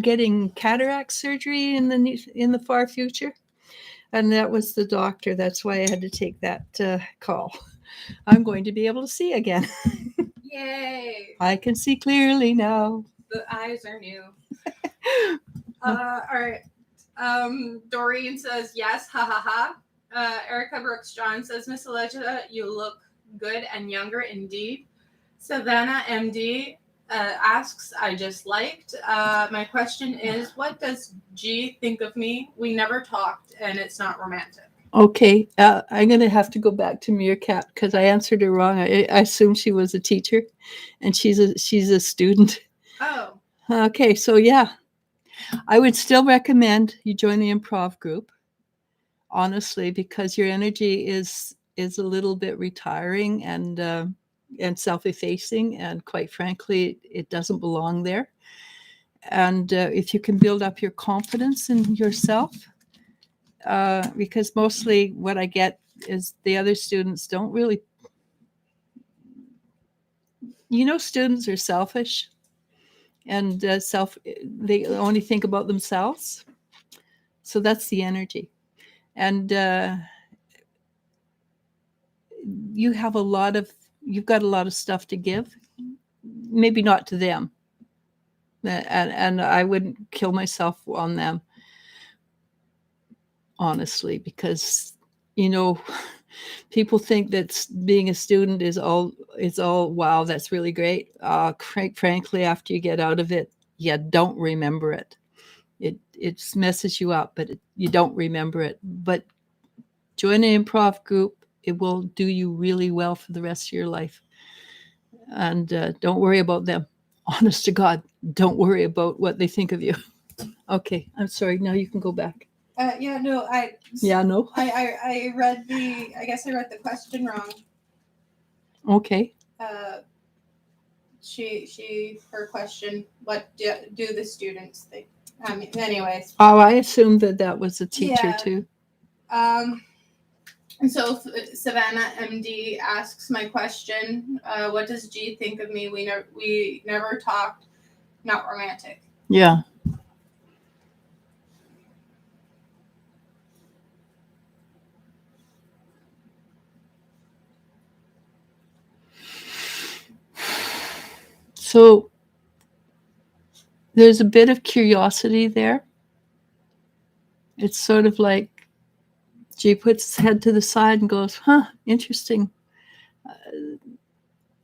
getting cataract surgery in the far future, and that was the doctor. That's why I had to take that call. I'm going to be able to see again. Yay! I can see clearly now. The eyes are new. All right. Doreen says yes, ha ha ha. Erica Brooks John says, Miss Eliz-sha, you look good and younger indeed. Savannah MD asks, I just liked. My question is, what does G think of me? We never talked, and it's not romantic. Okay, I'm going to have to go back to Meerkat because I answered her wrong. I assumed she was a teacher, and she's a student. Oh. Okay, so yeah, I would still recommend you join the improv group, honestly, because your energy is a little bit retiring and self-effacing, and quite frankly, it doesn't belong there. And if you can build up your confidence in yourself, because mostly what I get is the other students don't really, students are selfish and they only think about themselves. So that's the energy. And you've got a lot of stuff to give, maybe not to them. And I wouldn't kill myself on them, honestly, because, people think that being a student is all, wow, that's really great. Frankly, after you get out of it, you don't remember it. It messes you up, but you don't remember it. But join an improv group. It will do you really well for the rest of your life. And don't worry about them. Honest to God, don't worry about what they think of you. Okay, I'm sorry. Now you can go back. Yeah, no, Yeah, no. I read I guess I read the question wrong. Okay. Her question, what do the students think? Anyways. Oh, I assumed that was a teacher too. And so Savannah MD asks my question, what does G think of me? We never talked, not romantic. Yeah. So there's a bit of curiosity there. It's sort of like G puts his head to the side and goes, interesting.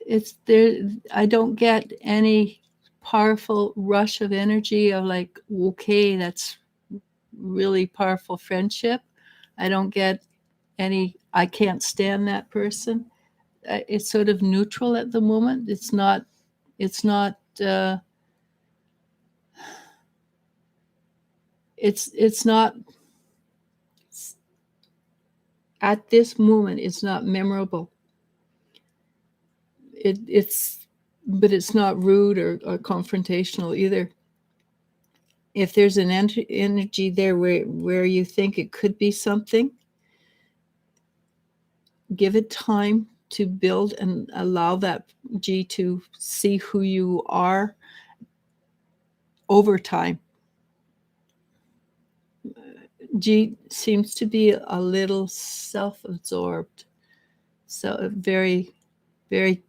It's there. I don't get any powerful rush of energy of like, okay, that's really powerful friendship. I don't get any, I can't stand that person. It's sort of neutral at the moment. It's not at this moment, it's not memorable. But it's not rude or confrontational either. If there's an energy there where you think it could be something, give it time to build and allow that G to see who you are over time. G seems to be a little self-absorbed, so very, very,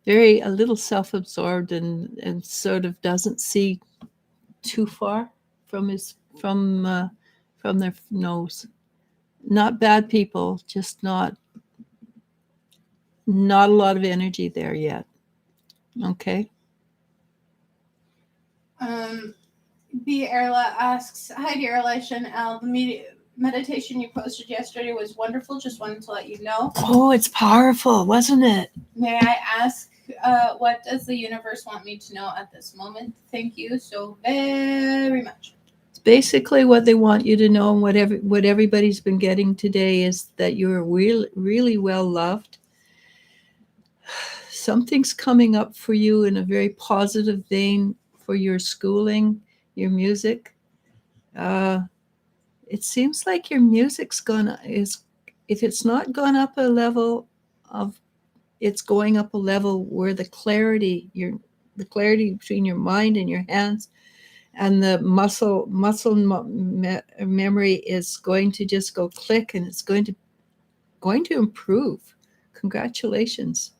very a little self-absorbed and sort of doesn't see too far from their nose. Not bad people, just not a lot of energy there yet. Okay. B. Erla asks, hi dear Elisha and Al, the meditation you posted yesterday was wonderful. Just wanted to let you know. Oh, it's powerful, wasn't it? May I ask, what does the universe want me to know at this moment? Thank you so very much. It's basically what they want you to know, and what everybody's been getting today is that you're really, really well loved. Something's coming up for you in a very positive vein for your schooling, your music. It seems like your music's if it's not gone up a level it's going up a level where the clarity between your mind and your hands and the muscle memory is going to just go click, and it's going to improve. Congratulations.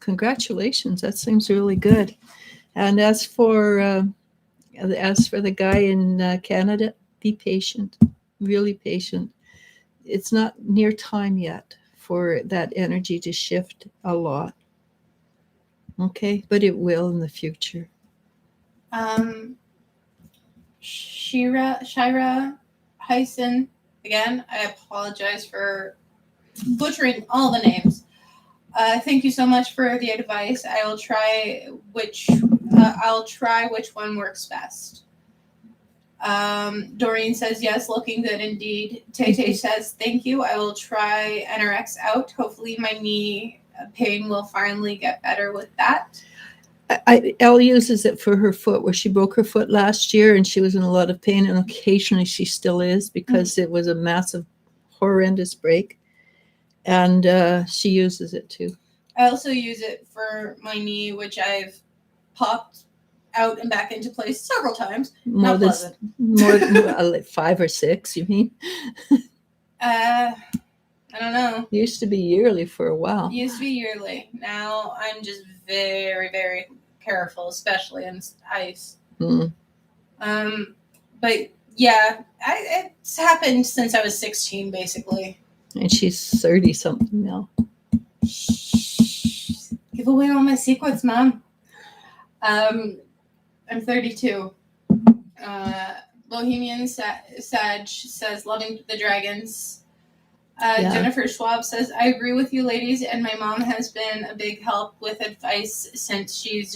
Congratulations. That seems really good. And as for As for the guy in Canada, be patient, really patient. It's not near time yet for that energy to shift a lot. Okay, but it will in the future. Shira Hyson. Again, I apologize for butchering all the names. Thank you so much for the advice. I'll try which one works best. Doreen says yes, looking good indeed. Tay says thank you. I will try NRX out. Hopefully my knee pain will finally get better with that. Elle uses it for her foot, where she broke her foot last year and she was in a lot of pain, and occasionally she still is because it was a massive, horrendous break. And she uses it too. I also use it for my knee, which I've popped out and back into place several times. More than 5 or 6, you mean? I don't know. Used to be yearly for a while. It used to be yearly. Now I'm just very, very careful, especially in ice. Mm. But yeah, it's happened since I was 16, basically. And she's 30 something now. Shh. Give away all my secrets, Mom. I'm 32. Bohemian Sag says, loving the dragons. Jennifer Schwab says, I agree with you, ladies, and my mom has been a big help with advice since she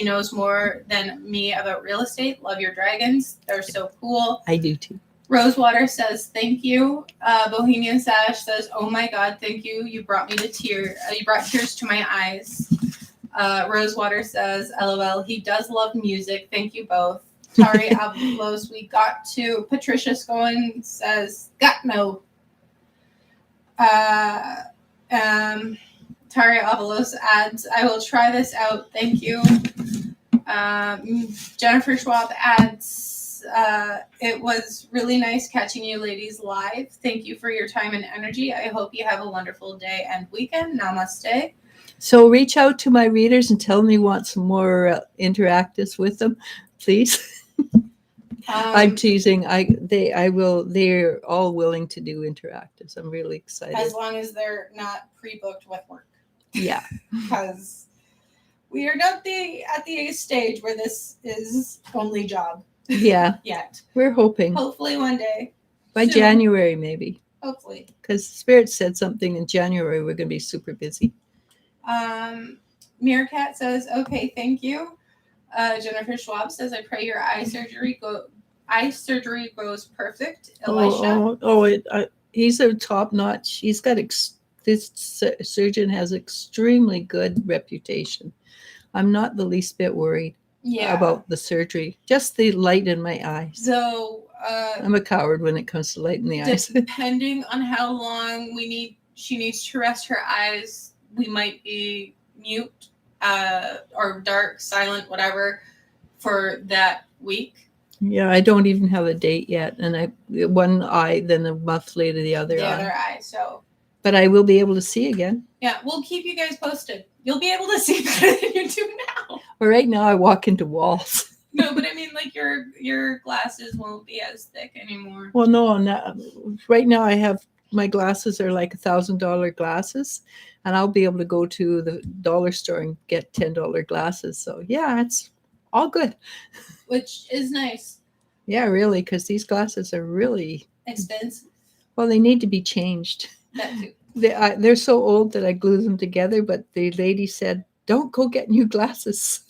knows more than me about real estate. Love your dragons. They're so cool. I do too. Rosewater says, thank you. Bohemian Sash says, oh my God, thank you. You brought me to tears. You brought tears to my eyes. Rosewater says, LOL, he does love music. Thank you both. Tari Avalos, we got to. Patricia Scowen says, got no. Tari Avalos adds, I will try this out. Thank you. Jennifer Schwab adds, it was really nice catching you ladies live. Thank you for your time and energy. I hope you have a wonderful day and weekend. Namaste. So reach out to my readers and tell me you want some more interactives with them, please. I'm teasing. They're all willing to do interactives. I'm really excited. As long as they're not pre-booked with work. Yeah. Because we are not at the stage where this is only job. Yeah. Yet. We're hoping. Hopefully one day. By soon. January, maybe. Hopefully. Because Spirit said something in January. We're going to be super busy. Meerkat says, okay, thank you. Jennifer Schwab says, I pray your eye surgery goes perfect. Elisha. He's a top notch. He's got this surgeon has extremely good reputation. I'm not the least bit worried about the surgery. Just the light in my eyes. So I'm a coward when it comes to light in the eyes. Depending on how long she needs to rest her eyes, we might be mute or dark, silent, whatever, for that week. Yeah, I don't even have a date yet, and one eye, then a month later the other eye. So, but I will be able to see again. Yeah, we'll keep you guys posted. You'll be able to see better than you do now. But right now, I walk into walls. No, but I mean, like your glasses won't be as thick anymore. Well, no, right now I have my glasses are like $1,000 glasses, and I'll be able to go to the dollar store and get $10 glasses. So yeah, it's all good. Which is nice. Yeah, really, because these glasses are really expensive. Well, they need to be changed. That too. They're so old that I glue them together, but the lady said, don't go get new glasses.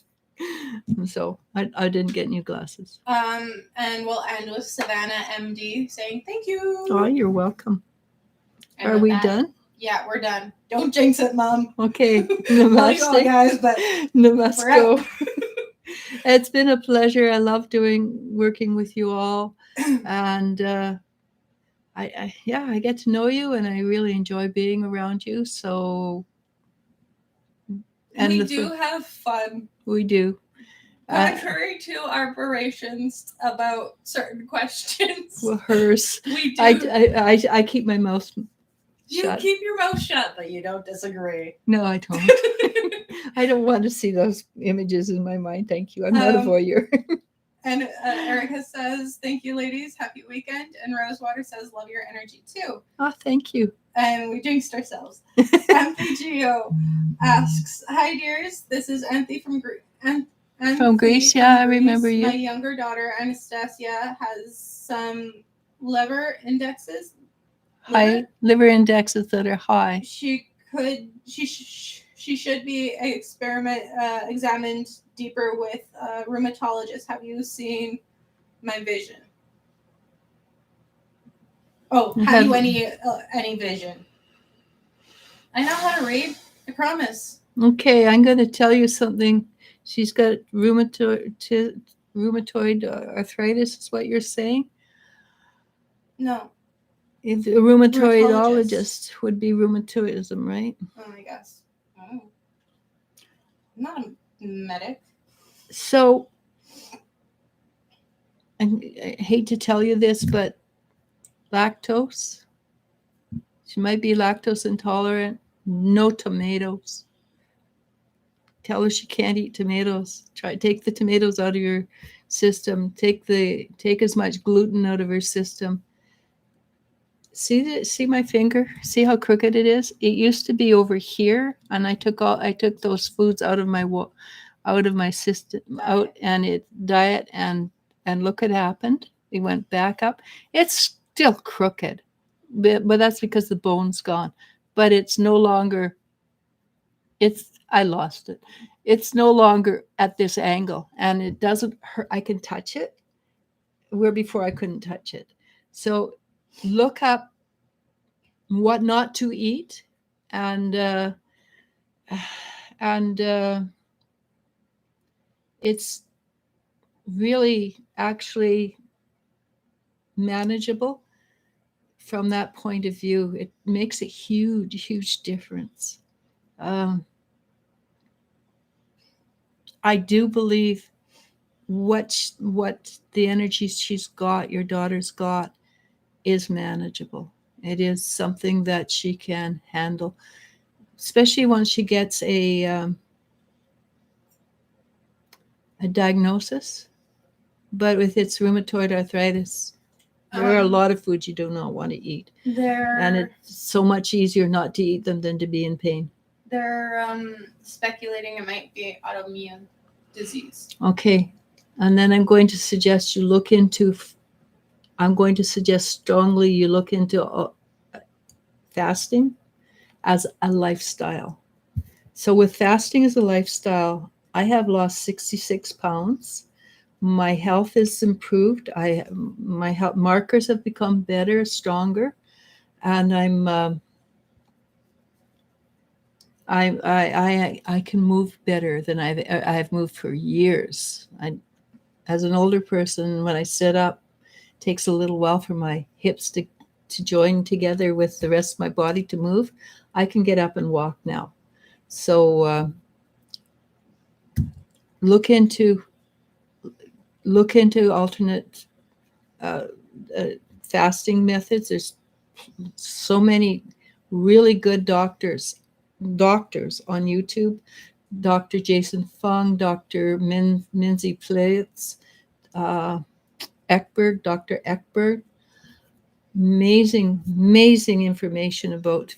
And so I didn't get new glasses. And we'll end with Savannah MD saying thank you. Oh, you're welcome. And are we done? Yeah, we're done. Don't jinx it, Mom. Okay. Namaste. Love you all, guys, but namaste. It's been a pleasure. I love working with you all. And I get to know you, and I really enjoy being around you. So, and we do have fun. We do. Contrary to our berations about certain questions. Well, hers. We do. I keep my mouth shut. You keep your mouth shut, but you don't disagree. No, I don't. I don't want to see those images in my mind. Thank you. I'm not a voyeur. And Erica says, thank you, ladies. Happy weekend. And Rosewater says, love your energy too. Oh, thank you. And we jinxed ourselves. MPGO asks, hi, dears. This is Anthony from Greece. From Greece, yeah, I remember you. My younger daughter, Anastasia, has some liver indexes. High liver indexes that are high. She should be examined deeper with a rheumatologist. Have you seen my vision? Oh, have you any vision? I know how to read. I promise. Okay, I'm going to tell you something. She's got rheumatoid arthritis, is what you're saying? No. If a rheumatologist would be rheumatism, right? Oh my gosh. Oh. I'm not a medic. So, I hate to tell you this, but lactose. She might be lactose intolerant. No tomatoes. Tell her she can't eat tomatoes. Take the tomatoes out of your system. Take as much gluten out of her system. See my finger? See how crooked it is? It used to be over here, and I took those foods out of my system, diet, and look what happened. It went back up. It's still crooked, but that's because the bone's gone. But it's no longer. I lost it. It's no longer at this angle, and it doesn't hurt. I can touch it, where before I couldn't touch it. So look up what not to eat, and it's really actually manageable from that point of view. It makes a huge difference. I do believe what the energy she's got, your daughter's got, is manageable. It is something that she can handle, especially once she gets a diagnosis. But with its rheumatoid arthritis, there are a lot of foods you do not want to eat. And it's so much easier not to eat them than to be in pain. They're speculating it might be autoimmune disease. Okay. And then I'm going to suggest strongly you look into fasting as a lifestyle. So with fasting as a lifestyle, I have lost 66 pounds. My health is improved. My health markers have become better, stronger, and I can move better than I've moved for years. As an older person, when I sit up, it takes a little while for my hips to join together with the rest of my body to move. I can get up and walk now. So look into alternate fasting methods. There's so many really good doctors on YouTube. Dr. Jason Fung, Dr. Minzy Plitz, Eckberg, Dr. Eckberg. Amazing information about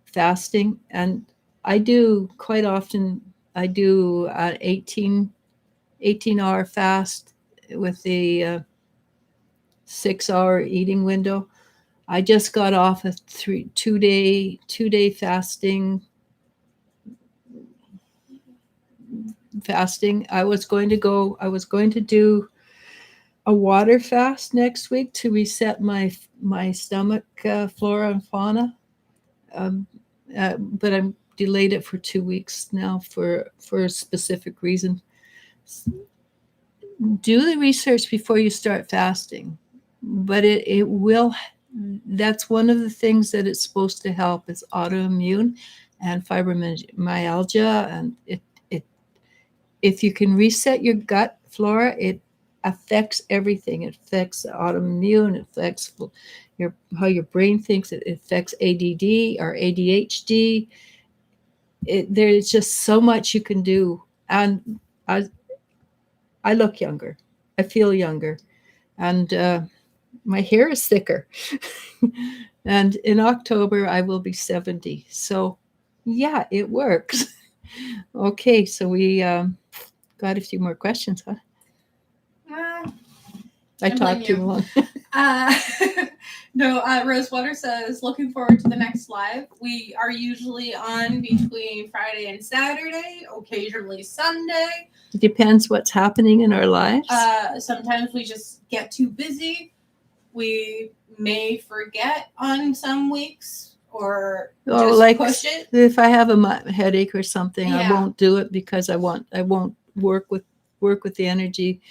fasting. And I do quite often, an 18-hour fast with the 6-hour eating window. I just got off a 2-day fasting. I was going to do a water fast next week to reset my stomach flora and fauna. But I'm delayed it for 2 weeks now for a specific reason. Do the research before you start fasting, but it will. That's one of the things that it's supposed to help is autoimmune and fibromyalgia, and if you can reset your gut flora, it affects everything. It affects autoimmune. It affects how your brain thinks. It affects ADD or ADHD. There's just so much you can do and I look younger. I feel younger, and my hair is thicker. And in October, I will be 70. So, yeah, it works. Okay, so we got a few more questions, huh? I I blame talked too you. long. No, Rosewater says, looking forward to the next live. We are usually on between Friday and Saturday, occasionally Sunday. It depends what's happening in our lives. Sometimes we just get too busy. We may forget on some weeks or just like push it. if I have a headache or something, I Yeah. won't do it because I won't work with the energy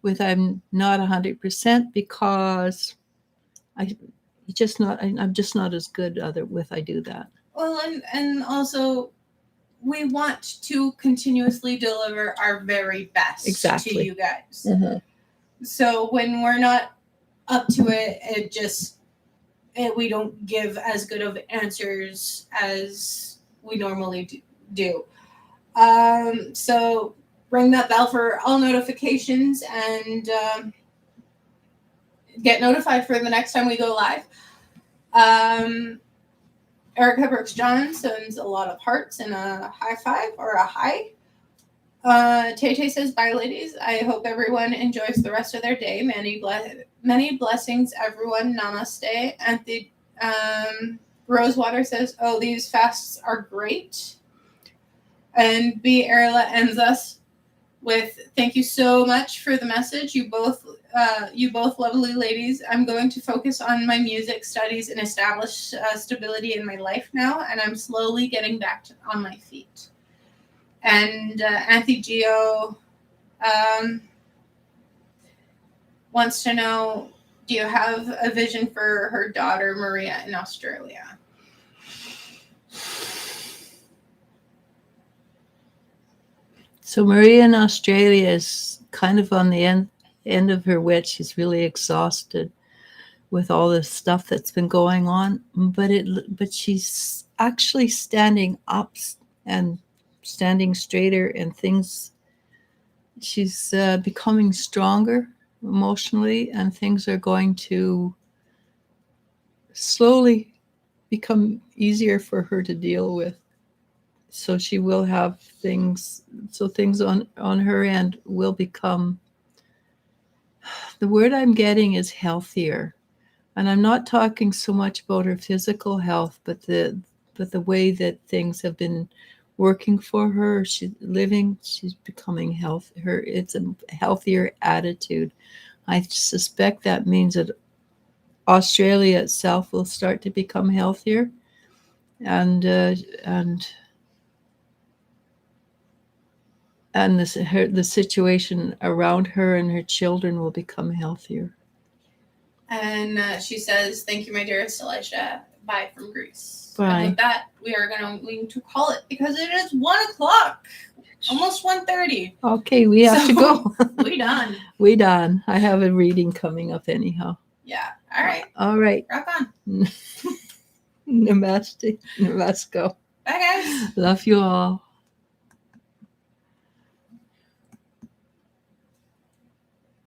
with I'm not 100% because I'm just not as good with I do that. Well, and also we want to continuously deliver our very best to Exactly. you guys. Uh-huh. So when we're not up to it, we don't give as good of answers as we normally do. So ring that bell for all notifications and get notified for the next time we go live. Erica Brooks John sends a lot of hearts and a high five or a hi. Tay says, bye, ladies. I hope everyone enjoys the rest of their day. Many blessings, everyone. Namaste. And the Rosewater says, oh, these fasts are great. And B. Erla ends us with, thank you so much for the message. You both lovely ladies. I'm going to focus on my music studies and establish stability in my life now, and I'm slowly getting back on my feet. And Anthony Gio wants to know, do you have a vision for her daughter, Maria, in Australia? So Maria in Australia is kind of on the end of her wits. She's really exhausted with all this stuff that's been going on, but she's actually standing up and standing straighter and things. She's becoming stronger emotionally, and things are going to slowly become easier for her to deal with. So she will have things. So things on her end will become. The word I'm getting is healthier. And I'm not talking so much about her physical health, but the way that things have been working for her. She's becoming healthier. It's a healthier attitude. I suspect that means that Australia itself will start to become healthier, and the situation around her and her children will become healthier. And she says, thank you, my dearest Eliz-sha. Bye from Greece. Bye. And with that, we are going to call it because it is 1 o'clock. Almost 1:30. Okay, we have to go. We done. We done. I have a reading coming up anyhow. Yeah. All right. All right. Rock on. Namaste. Namaste. Bye, guys. Love you all.